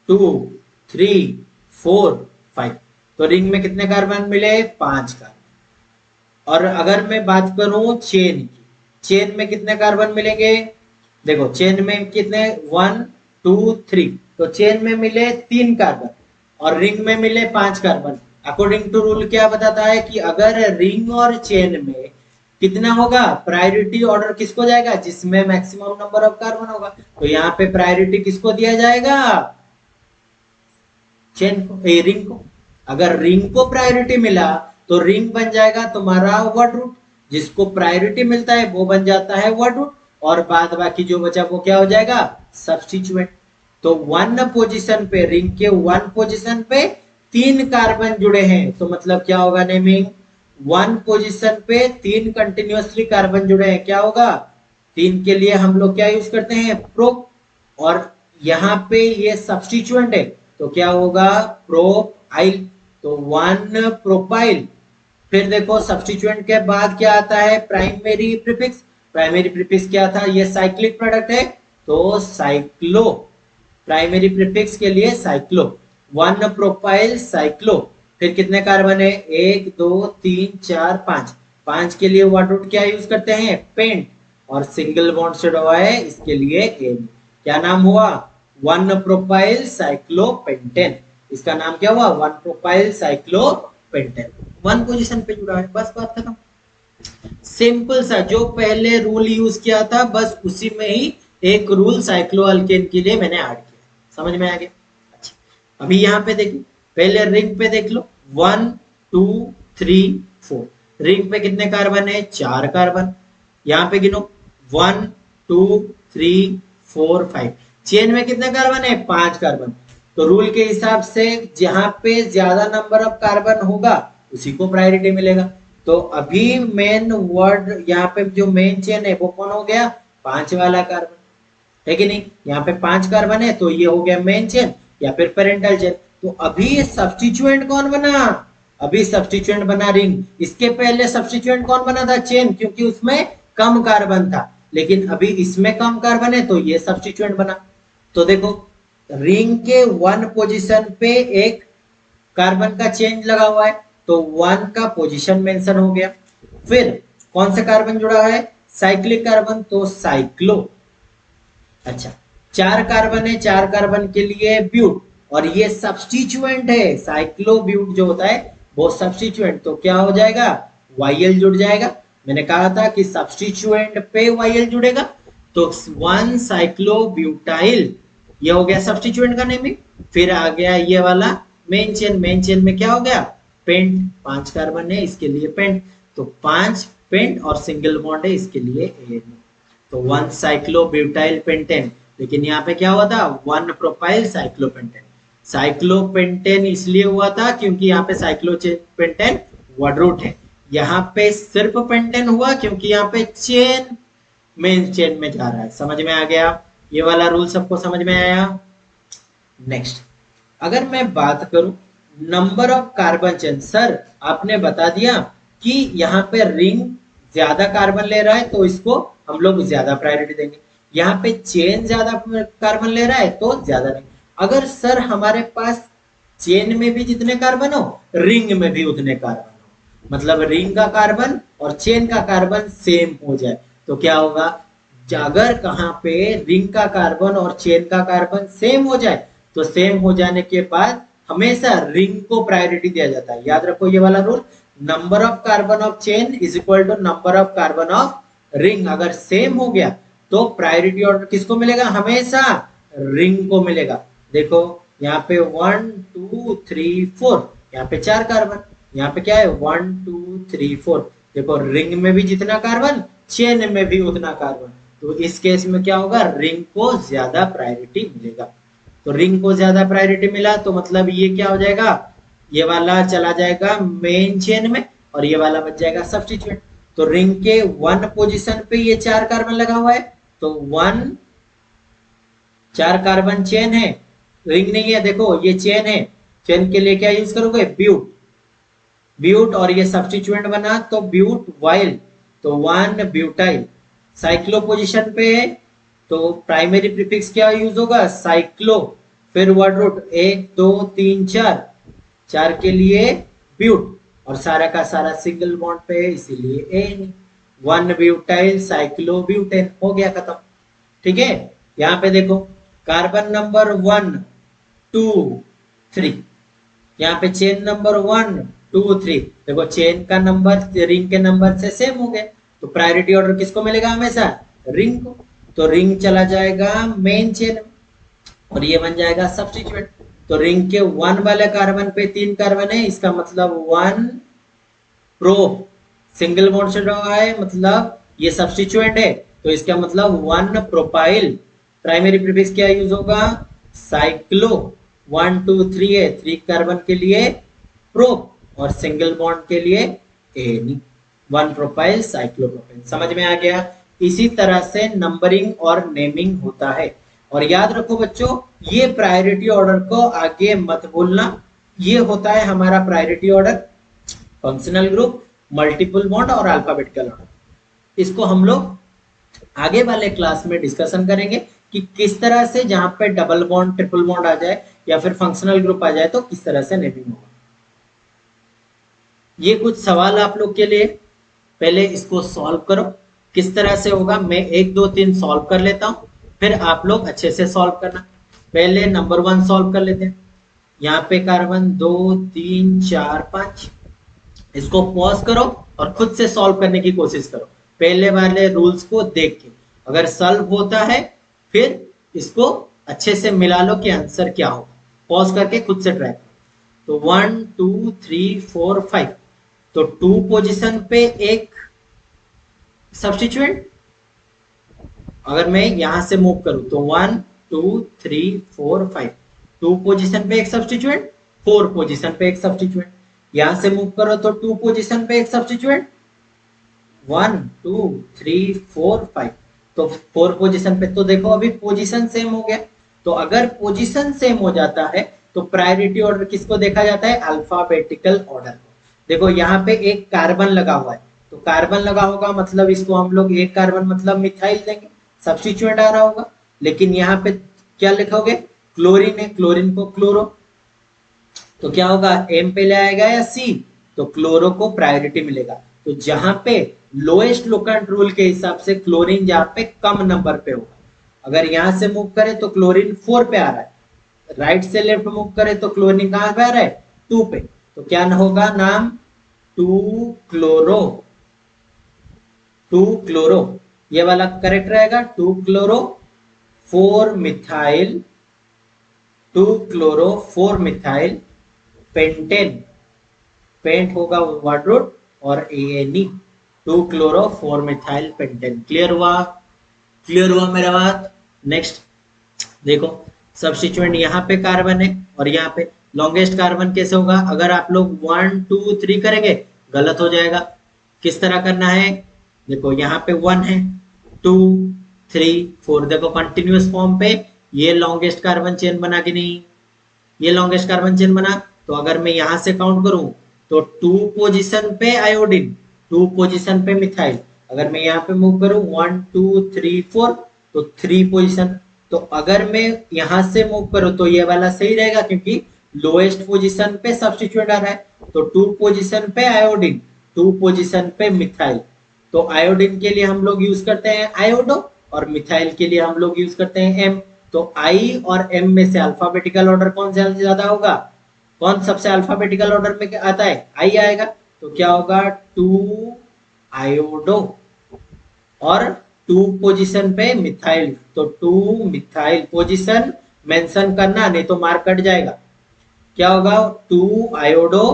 2 3 4 5। तो रिंग में कितने कार्बन मिले? 5 कार्बन। और अगर मैं बात करूं चेन की, चेन में कितने कार्बन मिलेंगे? देखो चेन में कितने? 1 2 3। तो चेन में मिले 3 कार्बन और रिंग में मिले 5 कार्बन। अकॉर्डिंग टू रूल क्या बताता है कि अगर रिंग और चेन में कितना होगा? प्रायोरिटी ऑर्डर किसको जाएगा? जिसमें मैक्सिमम नंबर ऑफ कार्बन होगा। तो यहाँ पे प्रायोरिटी किसको दिया जाएगा? चेन को, रिंग को। अगर रिंग को प्रायोरिटी मिला तो रिंग बन जाएगा तुम्हारा वर्ड रूट, जिसको प्रायोरिटी मिलता है वो बन जाता है वर्ड रूट, और बाद बाकी जो बचा वो क्या हो जाएगा? सब्स्टिट्यूएंट। तो 1 पोजीशन पे, रिंग के 1 पोजीशन पे 3 कार्बन जुड़े हैं, तो मतलब क्या होगा नेमिंग? 1 पोजीशन पे 3 कंटिन्यूअसली कार्बन जुड़े हैं, क्या होगा? 3 के लिए हम लोग क्या यूज करते हैं? प्रोप। और यहाँ पे ये सब्स्टिट्यूएंट है, तो क्या होगा? प्रोपाइल। तो 1 प्रोपाइल। फिर देखो सब्स्टिट्यूएंट के बाद क्या आता है? Primary prefix. प्राइमरी प्रीफिक्स क्या था? ये साइक्लिक प्रोडक्ट है, तो साइक्लो। प्राइमरी प्रीफिक्स के लिए साइक्लो। 1 propyl cyclo. फिर कितने कार्बन है? 1 2 3 4 5। 5 के लिए वर्ड रूट क्या यूज करते हैं? पेंट। और सिंगल बॉन्ड से जुड़ा है, इसके लिए एन। क्या नाम हुआ? 1 प्रोपाइल साइक्लोपेंटेन। इसका नाम क्या हुआ? 1 प्रोपाइल साइक्लोपेंटेन। 1 पोजीशन पे जुड़ा है, बस बात खत्म। सिंपल सा, जो पहले रूल यूज किया था बस उसी में ही एक रूल साइक्लो अल्केन के लिए मैंने ऐड किया। समझ में आ गया? अच्छा, अभी यहाँ पे देखिए, पहले रिंग पे देख लो। 1 2 3 4। रिंग पे कितने कार्बन है? 4 कार्बन। यहाँ पे गिनो 1 2 3 4 5। चेन में कितने कार्बन है? 5 कार्बन। तो रूल के हिसाब से जहां पे ज्यादा नंबर ऑफ कार्बन होगा उसी को प्रायोरिटी मिलेगा। तो अभी मेन वर्ड यहाँ पे जो मेन चेन है वो कौन हो गया? 5 वाला कार्बन, है कि नहीं? यहाँ पे 5 कार्बन है तो ये हो गया मेन चेन या फिर पेरेंटल चेन। तो अभी सब्स्टिट्यूएंट कौन बना? अभी सब्स्टिट्यूएंट बना रिंग। इसके पहले सब्स्टिट्यूएंट कौन बना था? चेन, क्योंकि उसमें कम कार्बन था। लेकिन अभी इसमें कम कार्बन है तो ये सब्स्टिट्यूएंट बना। तो देखो रिंग के 1 पोजीशन पे एक कार्बन का चेंज लगा हुआ है तो 1 का पोजीशन मेंशन हो गया। फिर कौन सा कार्बन जुड़ा है? साइक्लिक कार्बन, तो साइक्लो। अच्छा, 4 कार्बन है, 4 कार्बन के लिए ब्यूट, और ये सब्स्टिट्यूएंट है। साइक्लोब्यूट जो होता है वो सब्स्टिट्यूएंट, तो क्या हो जाएगा? वाईएल जुड़ जाएगा। मैंने कहा था कि सब्स्टिट्यूएंट पे वाईएल जुड़ेगा, तो 1 साइक्लोब्यूटाइल ये हो गया सब्स्टिट्यूएंट का नेमिंग। फिर आ गया ये वाला मेन चेन। मेन चेन में क्या हो गया? पेंट। 5 कार्बन है इसके लिए पेंट, तो 5 पेंट और सिंगल बॉन्ड है इसके लिए एन। तो 1 साइक्लोब्यूटाइल पेंटेन। लेकिन यहाँ पे क्या हुआ था? 1 प्रोपाइल साइक्लोपेंटेन। साइक्लोपेंटेन इसलिए हुआ था क्योंकि यहाँ पे साइक्लोपेंटेन वर्ड रूट है। यहाँ पे सिर्फ पेंटेन हुआ क्योंकि यहाँ पे चेन मेन चेन में जा रहा है। समझ में आ गया? ये वाला रूल सबको समझ में आया? नेक्स्ट, अगर मैं बात करूं number of carbon chain, sir आपने बता दिया कि यहाँ पे रिंग ज्यादा कार्बन ले रहा है तो इसको हम लोग ज्यादा प्रायोरिटी देंगे। यहाँ पे चेन ज्यादा कार्बन ले रहा है तो ज्यादा नहीं। अगर सर हमारे पास चेन में भी जितने कार्बन हो, रिंग में भी उतने कार्बन हो, मतलब रिंग का कार्बन और चेन का कार्बन सेम हो जाए, तो क्या होगा? अगर कहाँ पे रिंग का कार्बन और चेन का कार्बन सेम हो जाए तो सेम हो जाने के बाद हमेशा रिंग को प्रायोरिटी दिया जाता है। याद रखो ये वाला rule, number of carbon of chain is equal to number of carbon of ring. अगर सेम हो गया तो प्रायोरिटी ऑर्डर किसको मिलेगा? हमेशा रिंग को मिलेगा। देखो यहाँ पे 1 2 3 4, यहाँ पे 4 कार्बन, यहाँ पे क्या है? 1 2 3 4। देखो रिंग में भी जितना कार्बन, चेन में भी उतना कार्बन, तो इस केस में क्या होगा? रिंग को ज्यादा प्रायोरिटी मिलेगा। तो रिंग को ज्यादा प्रायोरिटी मिला तो मतलब ये क्या हो जाएगा? ये वाला चला जाएगा मेन चेन में और ये वाला बच जाएगा सब्स्टिट्यूएंट। तो रिंग के 1 पोजीशन पे ये 4 कार्बन लगा हुआ है, तो 1 4 कार्बन चेन है, रिंग नहीं है। देखो ये चेन है, चेन के लिए क्या यूज करोगे? ब्यूट। ब्यूट और ये सब्स्टिट्यूएंट बना तो ब्यूट वाइल, तो 1 ब्यूटाइल। साइक्लो पोजीशन पे है तो प्राइमरी प्रीफिक्स क्या यूज होगा? साइक्लो। फिर वर्ड रूट 1 2 3 4, 4 के लिए ब्यूट, और सारा का सारा सिंगल बॉन्ड पे है इसीलिए एन। 1 ब्यूटाइल साइक्लो ब्यूटेन, हो गया खत्म। ठीक है, यहाँ पे देखो कार्बन नंबर 1 2 3, यहाँ पे चेन नंबर 1 2 3। देखो चेन का नंबर रिंग के नंबर से सेम हो गए, तो प्रायोरिटी ऑर्डर किसको मिलेगा? हमेशा रिंग को। तो रिंग चला जाएगा मेन चेन और ये बन जाएगा सब्स्टिट्यूएंट। तो रिंग के 1 वाले कार्बन पे 3 कार्बन है, इसका मतलब 1 प्रो सिंगल बॉन्ड से रहा है, मतलब ये सब्स्टिट्यूएंट है, तो इसका मतलब 1 प्रोपाइल। प्राइमरी प्रीफिक्स क्या यूज होगा? साइक्लो। 1 2 3 है, 3 कार्बन के लिए प्रो और सिंगल बॉन्ड के लिए एन। 1 propyl cyclopropane. समझ में आ गया? इसी तरह से नंबरिंग और नेमिंग होता है। और याद रखो बच्चों, ये प्रायोरिटी ऑर्डर को आगे मत भूलना। ये होता है हमारा priority order, functional group, multiple bond और अल्फाबेटिकल ऑर्डर। इसको हम लोग आगे वाले क्लास में डिस्कशन करेंगे कि किस तरह से जहां पे डबल बॉन्ड ट्रिपल बॉन्ड आ जाए या फिर फंक्शनल ग्रुप आ जाए तो किस तरह से नेमिंग होगा। ये कुछ सवाल आप लोग के लिए, पहले इसको सॉल्व करो। किस तरह से होगा मैं 1 2 3 सॉल्व कर लेता हूं, फिर आप लोग अच्छे से सॉल्व करना। पहले नंबर 1 सॉल्व कर लेते हैं। यहाँ पे कार्बन 2 3 4 5, इसको पॉज करो और खुद से सॉल्व करने की कोशिश करो पहले वाले रूल्स को देख के। अगर सॉल्व होता है फिर इसको अच्छे से मिला लो कि आंसर क्या होगा। पॉज करके खुद से ट्राई करो। तो 1 2 3 4 5, तो 2 पोजीशन पे एक सब्स्टिट्यूएंट, अगर मैं यहां से मूव करूं तो 1 2 3 4 5, 2 पोजीशन पे एक सब्स्टिट्यूएंट, 4 पोजीशन पे एक सब्स्टिट्यूएंट। यहां से मूव करो तो 2 पोजीशन पे एक सब्स्टिट्यूएंट, 1 2 3 4 5, तो 4 पोजीशन पे। तो देखो अभी पोजीशन सेम हो गया। तो अगर पोजीशन सेम हो जाता है तो प्रायोरिटी ऑर्डर किसको देखा जाता है? अल्फाबेटिकल ऑर्डर को। देखो यहाँ पे एक कार्बन लगा हुआ है, तो कार्बन लगा होगा मतलब इसको हम लोग एक कार्बन मतलब मिथाइल देंगे, सब्स्टिट्यूएंट आ रहा होगा। लेकिन यहाँ पे क्या लिखोगे? क्लोरीन है, क्लोरीन को क्लोरो, तो क्या होगा? एम पे ले आएगा या सी, तो क्लोरो को प्रायोरिटी मिलेगा। तो जहां पे लोएस्ट लोकेंट रूल के हिसाब से क्लोरीन जहां पे कम नंबर पे होगा, अगर यहां से मूव करें तो क्लोरीन 4 पे आ रहा है, राइट से लेफ्ट मूव करें तो क्लोरीन कहां पे आ रहा है? 2 पे। तो क्या होगा नाम? 2 क्लोरो, 2 क्लोरो, ये वाला करेक्ट रहेगा। 2 chloro 4 methyl, 2 chloro 4 methyl pentane, pent होगा वर्ड रूट और ANE, 2 chloro 4 methyl pentane. Clear हुआ? क्लियर हुआ मेरा बात? नेक्स्ट देखो, सब्स्टिट्यूएंट यहाँ पे कार्बन है और यहाँ पे लॉन्गेस्ट कार्बन कैसे होगा? अगर आप लोग 1 2 3 करेंगे गलत हो जाएगा। किस तरह करना है? देखो यहाँ पे 1 है, 2 3 4, देखो कंटिन्यूअस फॉर्म पे ये लॉन्गेस्ट कार्बन चेन बना कि नहीं? ये लॉन्गेस्ट कार्बन चेन बना। तो अगर मैं यहां से काउंट करूं तो 2 पोजीशन पे आयोडीन, 2 पोजीशन पे मिथाइल। अगर मैं यहाँ पे मूव करूं 1 2 3 4, तो 3 पोजीशन। तो अगर मैं यहां से मूव करूं तो ये वाला सही रहेगा क्योंकि लोएस्ट पोजीशन पे सब्स्टिट्यूएंट आ रहा है। तो 2 पोजीशन पे आयोडीन, 2 पोजीशन पे मिथाइल। तो आयोडीन के लिए हम लोग यूज करते हैं आयोडो और मिथाइल के लिए हम लोग यूज करते हैं एम। तो आई और एम में से अल्फाबेटिकल ऑर्डर कौन से ज्यादा होगा? कौन सबसे अल्फाबेटिकल ऑर्डर में आता है? आई आएगा। तो क्या होगा? 2 आयोडो और 2 पोजीशन पे मिथाइल, तो 2 मिथाइल। पोजीशन मेंशन करना नहीं तो मार्क कट जाएगा। क्या होगा? 2 आयोडो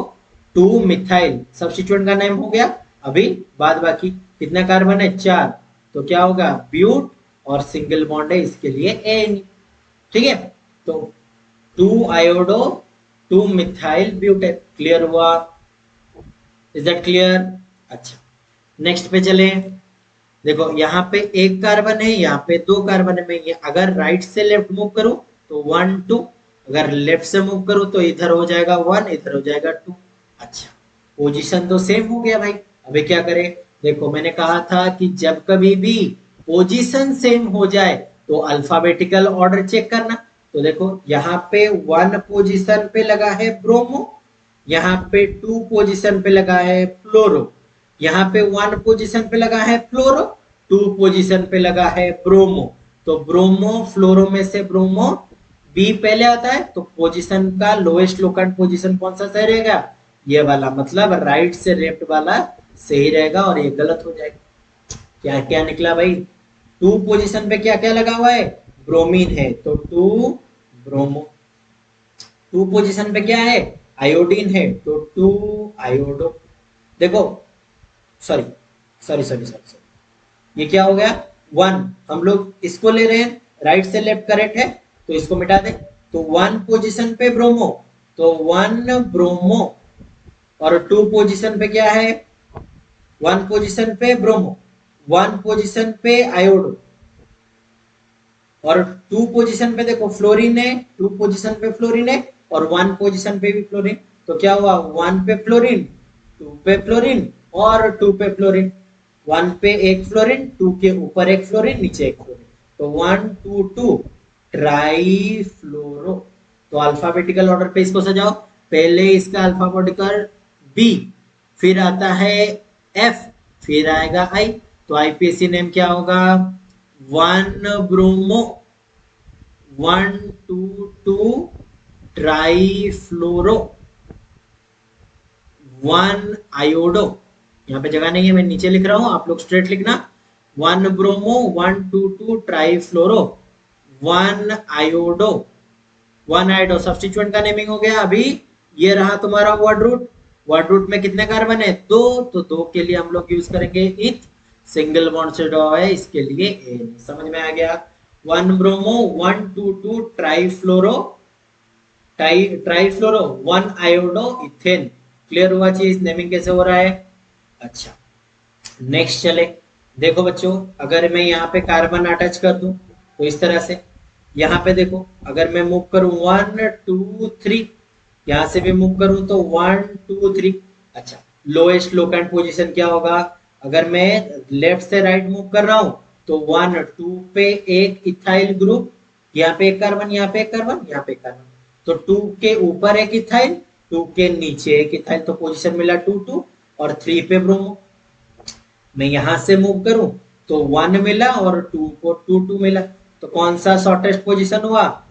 2 मिथाइल, सब्स्टिट्यूएंट का नेम हो गया। अभी बाद बाकी कितने कार्बन है? 4, तो क्या होगा? ब्यूट, और सिंगल बॉन्ड है इसके लिए एन। ठीक है, तो 2 आयोडो 2 मिथाइल ब्यूटेन। क्लियर हुआ? Is that clear? अच्छा, नेक्स्ट पे चले। देखो यहाँ पे एक कार्बन है, यहाँ पे 2 कार्बन है। मैं ये अगर राइट से लेफ्ट मूव करूं तो 1 2, अगर लेफ्ट से मूव करूं तो इधर हो जाएगा 1, इधर हो जाएगा 2। अच्छा, पोजीशन तो सेम हो गया भाई। अभी क्या करें? देखो मैंने कहा था कि जब कभी भी पोजीशन सेम हो जाए तो अल्फाबेटिकल ऑर्डर चेक करना। तो देखो यहाँ पे 1 पोजीशन पे लगा है ब्रोमो, यहाँ पे 2 पोजीशन पे लगा है फ्लोरो, यहाँ पे 1 पोजीशन पे लगा है फ्लोरो, 2 पोजीशन पे लगा है ब्रोमो। तो ब्रोमो फ्लोरो में से ब्रोमो बी पहले आता है, तो पोजीशन का लोएस्ट लोकेंट पोजीशन कौन सा सही रहेगा? ये वाला, मतलब राइट से लेफ्ट वाला सही रहेगा और ये गलत हो जाएगा। क्या क्या निकला भाई? 2 पोजीशन पे क्या क्या लगा हुआ है? ब्रोमीन है, तो 2 ब्रोमो। 2 पोजीशन पे क्या है? आयोडीन है, तो 2 आयोडो। देखो sorry sorry sorry sorry sorry, ये क्या हो गया? 1, हम लोग इसको ले रहे हैं, राइट से लेफ्ट करेक्ट है तो इसको मिटा दे। तो 1 पोजीशन पे ब्रोमो, तो 1 ब्रोमो, और 2 पोजीशन पे क्या है? 1 पोजीशन पे ब्रोमो, 1 पोजीशन पे आयोडो, और 2 पोजीशन पे देखो फ्लोरीन है, 2 पोजीशन पे फ्लोरीन है और 1 पोजीशन पे भी फ्लोरीन। तो क्या हुआ? 1 पे फ्लोरीन, 2 पे फ्लोरीन और 2 पे फ्लोरीन। 1 पे एक फ्लोरीन, 2 के ऊपर एक फ्लोरीन, नीचे एक फ्लोरीन, तो 1 2 2 ट्राई फ्लोरो। तो अल्फाबेटिकल ऑर्डर पे इसको सजाओ। पहले इसका अल्फाबेटिकल बी, फिर आता है एफ, फिर आएगा आई। तो आईपीएसी नेम क्या होगा? 1 ब्रोमो, 1 2 2 ट्राई फ्लोरो, 1 आयोडो। यहाँ पे जगह नहीं है, मैं नीचे लिख रहा हूँ, आप लोग स्ट्रेट लिखना। 1 ब्रोमो, 1 2 2 ट्राई फ्लोरो, 1 आयोडो, 1 आयोडो। सब्स्टिट्यूएंट का नेमिंग हो गया। अभी ये रहा तुम्हारा वर्ड रूट। वर्ड रूट में कितने कार्बन है? 2, तो 2 के लिए हम लोग यूज करेंगे इथ। सिंगल बॉन्ड से जुड़ा हुआ है, इसके लिए ए। समझ में आ गया। 1 bromo 1,2,2 trifluoro trifluoro 1 iodo ethane. Clear हुआ चीज, नेमिंग कैसे हो रहा है। अच्छा, नेक्स्ट चले। देखो बच्चों, अगर मैं यहाँ पे कार्बन अटैच कर दूं तो इस तरह से, यहाँ पे देखो अगर मैं मूव करूं 1 2 3, यहाँ से भी मूव करूं तो 1 2 3। अच्छा, लोएस्ट लोकेंट पोजीशन क्या होगा, अगर मैं लेफ्ट से राइट मूव कर रहा हूं तो 1 2 पे एक इथाइल ग्रुप, यहाँ पे एक कार्बन, यहाँ पे एक कार्बन, यहाँ पे एक कार्बन, तो 2 के ऊपर एक इथाइल, 2 के नीचे एक इथाइल, तो पोजीशन मिला 2 2। और 3 पे ब्रोमो, मैं यहां से मूव करूं तो 1 मिला और 2 को 2 2 मिला, तो कौन सा शॉर्टेस्ट पोजीशन हुआ,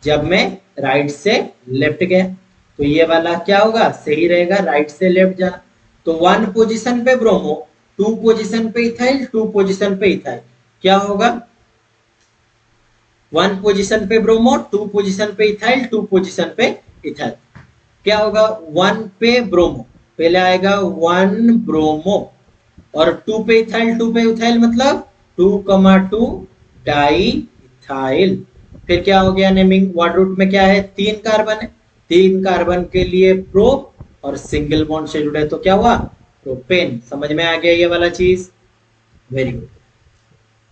जब मैं राइट से लेफ्ट गया। तो ये वाला क्या होगा, सही रहेगा, राइट से लेफ्ट जाना। तो 1 पोजीशन पे ब्रोमो, 2 पोजीशन पे इथाइल, 2 पोजीशन पे इथाइल, क्या होगा, 1 पोजीशन पे ब्रोमो, 2 पोजीशन पे इथाइल, 2 पोजीशन पे इथाइल, क्या होगा, 1 पे ब्रोमो, पहले आएगा 1 ब्रोमो, और 2 पे इथाइल, 2 पे इथाइल मतलब 2,2 डाई इथाइल। फिर क्या हो गया नेमिंग, वर्ड रूट में क्या है, 3 कार्बन है, 3 कार्बन के लिए प्रो, और सिंगल बॉन्ड से जुड़े तो क्या हुआ, प्रोपेन। समझ में आ गया ये वाला चीज, वेरी गुड।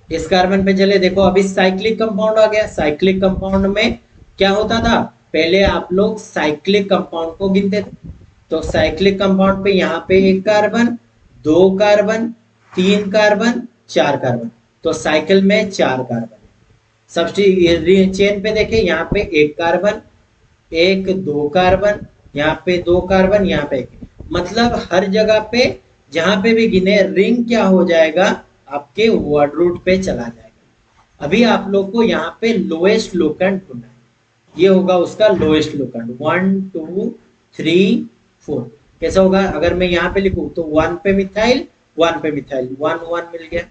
इस कार्बन पे चले, देखो अभी साइक्लिक कंपाउंड आ गया। साइक्लिक कंपाउंड में क्या होता था, पहले आप लोग साइक्लिक कंपाउंड को गिनते थे, तो साइक्लिक कंपाउंड पे यहाँ पे एक कार्बन, 2 कार्बन, 3 कार्बन, 4 कार्बन, तो साइकिल में 4 कार्बन। सब्स्टिट्यूट चेन पे देखे, यहाँ पे एक कार्बन, एक 2 कार्बन, यहाँ पे 2 कार्बन, यहाँ पे एक, मतलब हर जगह पे जहां पे भी गिने रिंग क्या हो जाएगा, आपके वर्ड रूट पे चला जाएगा। अभी आप लोग को यहाँ पे लोएस्ट लोकेंट ढूंढना है, ये होगा उसका लोएस्ट लोकेंट, 1 2 3 4। कैसा होगा, अगर मैं यहाँ पे लिखूं तो 1 पे मिथाइल, 1 पे मिथाइल, 1 1 मिल गया,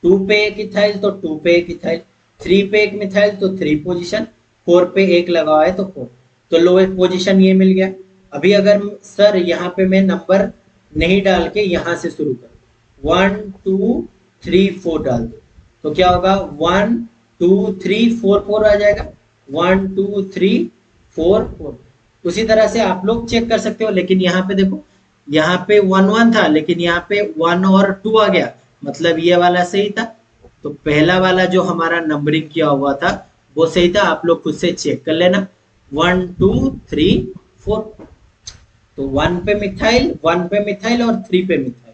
2 पे एक इथाइल तो 2 पे एक इथाइल, 3 पे एक मिथाइल तो 3 पोजीशन, 4 पे एक लगा हुआ है तो 4, तो लोएस्ट पोजीशन ये मिल गया। अभी अगर सर यहाँ पे मैं नंबर नहीं डाल के यहाँ से शुरू करूँ, 1 2 3 4 डाल दो, तो क्या होगा, 1 2 3 4 4 आ जाएगा, 1 2 3 4 4। उसी तरह से आप लोग चेक कर सकते हो, लेकिन यहाँ पे देखो, यहाँ पे 1 1 था, लेकिन यहाँ पे 1 और 2 आ गया, मतलब ये वाला सही था। तो पहला वाला जो हमारा नंबरिंग किया हुआ था वो सही था, आप लोग खुद से चेक कर लेना, 1 2 3 4। तो 1 पे मिथाइल, 1 पे मिथाइल और 3 पे मिथाइल,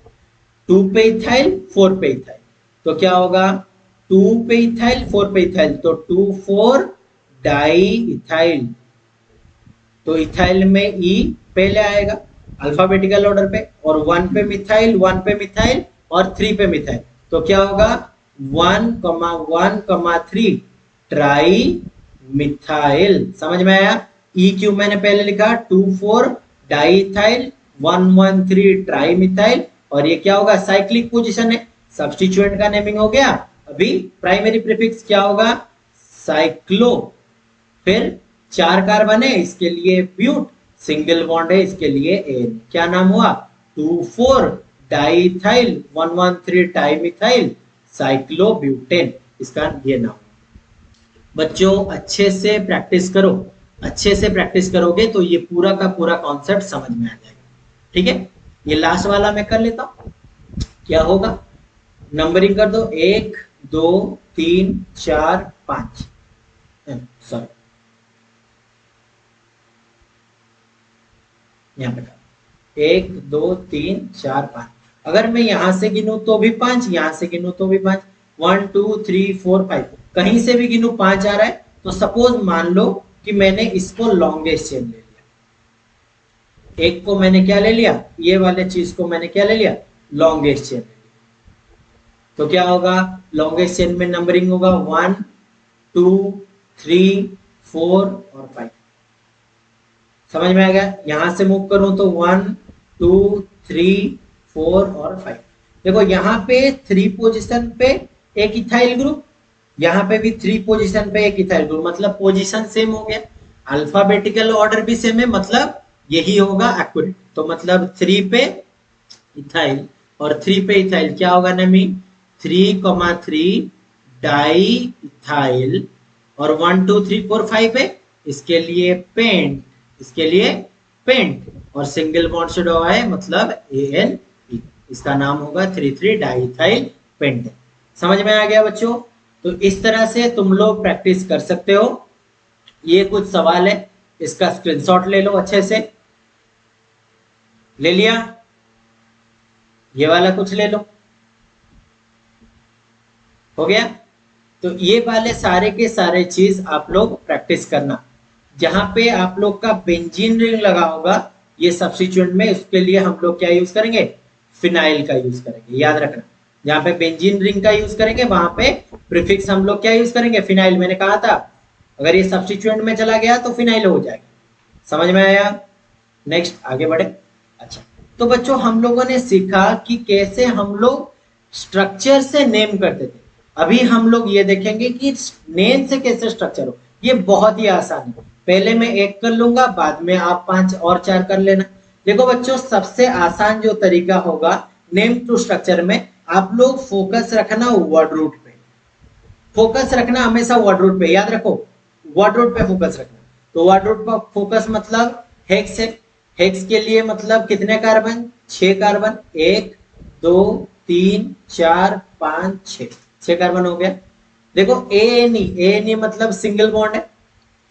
2 पे इथाइल, 4 पे इथाइल, तो क्या होगा, 2 पे इथाइल, 4 पे इथाइल, तो 2 4 डाई इथाइल, तो इथाइल में ई पहले आएगा अल्फाबेटिकल ऑर्डर पे, और 1 पे मिथाइल, 1 पे मिथाइल और 3 पे मिथाइल, तो क्या होगा, 1,1,3 ट्राई मिथाइल। समझ में आया, ई क्यू मैंने पहले लिखा, 2 4 डाई इथाइल, 1 1 3 ट्राई मिथाइल, और ये क्या होगा, साइक्लिक पोजीशन है, सब्स्टिट्यूएंट का नेमिंग हो गया। अभी प्राइमरी प्रीफिक्स क्या होगा, साइक्लो, फिर 4 कार्बन है इसके लिए ब्यूट, सिंगल बॉन्ड है इसके लिए एन, क्या नाम हुआ, 2 4 डाइथाइल, 1 1 3 टाइमिथाइल साइक्लोब्यूटेन, इसका ये नाम। बच्चों अच्छे से प्रैक्टिस करो, अच्छे से प्रैक्टिस करोगे तो ये पूरा का पूरा कॉन्सेप्ट समझ में आ जाएगा। ठीक है, ये लास्ट वाला मैं कर लेता हूं, क्या होगा, नंबरिंग कर दो, 1 2 3 4 5, सॉरी यहाँ पे 1 2 3 4 5, अगर मैं यहां से गिनूं तो भी 5, यहां से गिनूं तो भी 5, 1 2 3 4 5, कहीं से भी गिनूं 5 आ रहा है, तो सपोज मान लो कि मैंने इसको लॉन्गेस्ट चेन ले लिया, एक को मैंने क्या ले लिया, ये वाले चीज को मैंने क्या ले लिया, लॉन्गेस्ट चेन ले लिया, तो क्या होगा, लॉन्गेस्ट चेन में नंबरिंग होगा 1 2 3 4 और 5। समझ में आ गया, यहां से मूव करूं तो 1 2 3 4 और 5। देखो यहाँ पे 3 पोजीशन पे एक इथाइल ग्रुप, यहाँ पे भी 3 पोजीशन पे एक इथाइल ग्रुप, मतलब पोजीशन सेम हो गया, अल्फाबेटिकल ऑर्डर भी सेम है, मतलब यही होगा एक्यूरेट। तो मतलब 3 पे इथाइल और 3 पे इथाइल क्या होगा नमी, 3,3 डाई इथाइल, और 1 2 3 4 5 है, इसके लिए पेंट, इसके लिए पेंट, और सिंगल बॉन्ड से हुआ है मतलब ANE, इसका नाम होगा 3,3 डाई इथाइल पेंट। समझ में आ गया बच्चों? तो इस तरह से तुम लोग प्रैक्टिस कर सकते हो। ये कुछ सवाल है, इसका स्क्रीनशॉट ले लो अच्छे से। ले लिया? ये वाला कुछ ले लो, हो गया? तो ये वाले सारे के सारे चीज आप लोग प्रैक्टिस करना। जहां पे आप लोग का बेंजीन रिंग लगा होगा ये सब्स्टिट्यूएंट में, उसके लिए हम लोग क्या यूज करेंगे, फिनाइल का यूज करेंगे, याद रखना। जहां पे बेंजीन रिंग का यूज करेंगे वहां पे प्रीफिक्स हम लोग क्या यूज करेंगे, फिनाइल। मैंने कहा था अगर ये सब्स्टिट्यूएंट में चला गया तो फिनाइल हो जाएगा। समझ में आया? नेक्स्ट आगे बढ़े। अच्छा, तो बच्चों हम लोगों ने सीखा कि कैसे हम लोग स्ट्रक्चर से नेम करते थे। अभी हम लोग ये देखेंगे कि नेम से कैसे स्ट्रक्चर हो। ये बहुत ही आसान है। पहले मैं एक कर लूंगा, बाद में आप 5 और 4 कर लेना। देखो बच्चों, सबसे आसान जो तरीका होगा नेम टू स्ट्रक्चर में, आप लोग फोकस रखना वर्ड रूट पे। फोकस रखना हमेशा वर्ड रूट पे, याद रखो, वर्ड रूट पे फोकस रखना। तो वर्ड रूट पर फोकस मतलब हेक्स है। हेक्स के लिए मतलब कितने कार्बन, 6 कार्बन, 1 2 3 4 5 6, 6 कार्बन हो गया। देखो ANE मतलब सिंगल बॉन्ड है,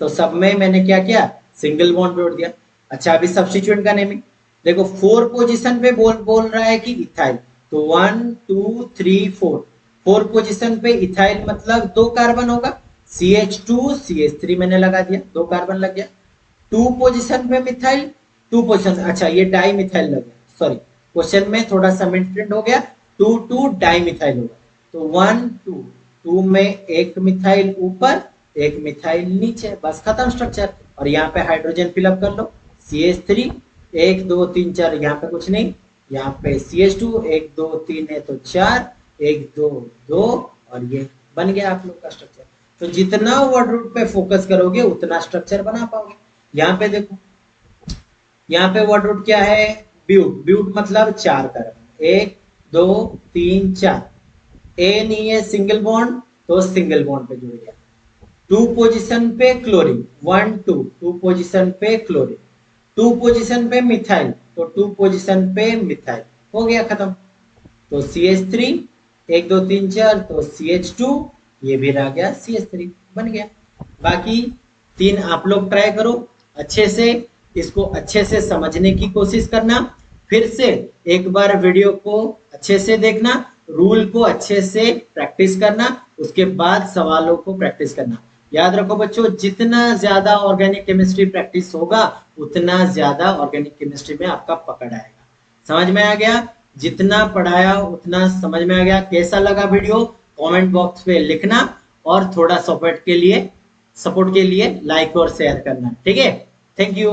तो सब में मैंने क्या किया, सिंगल बॉन्ड जोड़ दिया। अच्छा, अभी सब्स्टिट्यूएंट का नेमिंग देखो, 4 पोजीशन पे बोल रहा है कि इथाइल, तो 1 2 3 4, 4 पोजीशन पे इथाइल मतलब 2 कार्बन होगा, CH2 CH3 मैंने लगा दिया, 2 कार्बन लग गया। 2 पोजीशन पे मिथाइल, 2 पोजीशन, अच्छा ये डाई मिथाइल लग गया, सॉरी क्वेश्चन में थोड़ा सा मिसप्रिंट हो गया, 2 2 डाई मिथाइल होगा। तो 1 2 2 में एक मिथाइल ऊपर, एक मिथाइल नीचे, बस खत्म स्ट्रक्चर। और यहाँ पे हाइड्रोजन फिलअप कर लो, CH3 1 2 3 4, यहाँ पे कुछ नहीं, यहाँ पे CH2 1 2 3 है तो 4, 1 2 2, और ये बन गया आप लोग का स्ट्रक्चर। तो जितना वर्ड रूट पे फोकस करोगे उतना स्ट्रक्चर बना पाओगे। यहाँ पे देखो, यहाँ पे वर्ड रूट क्या है, ब्यूट, ब्यूट मतलब 4 कार्बन, 1 2 3 4, ए नहीं है सिंगल बॉन्ड, तो सिंगल बॉन्ड पे जुड़ गया। 2 पोजीशन पे क्लोरीन, 1 2, 2 पोजीशन पे क्लोरीन, 2 पोजीशन पे मिथाइल, तो 2 पोजीशन पे मिथाइल, हो गया खत्म। तो CH3 1 2 3 4, तो CH2, ये भी रह गया CH3, बन गया। बाकी 3 आप लोग ट्राई करो अच्छे से, इसको अच्छे से समझने की कोशिश करना। फिर से एक बार वीडियो को अच्छे से देखना, रूल को अच्छे से प्रैक्टिस करना, उसके बाद सवालों को प्रैक्टिस करना। याद रखो बच्चों, जितना ज्यादा ऑर्गेनिक केमिस्ट्री प्रैक्टिस होगा उतना ज्यादा ऑर्गेनिक केमिस्ट्री में आपका पकड़ आएगा। समझ में आ गया? जितना पढ़ाया उतना समझ में आ गया। कैसा लगा वीडियो कमेंट बॉक्स पे लिखना, और थोड़ा सपोर्ट के लिए लाइक और शेयर करना, ठीक है? Thank you.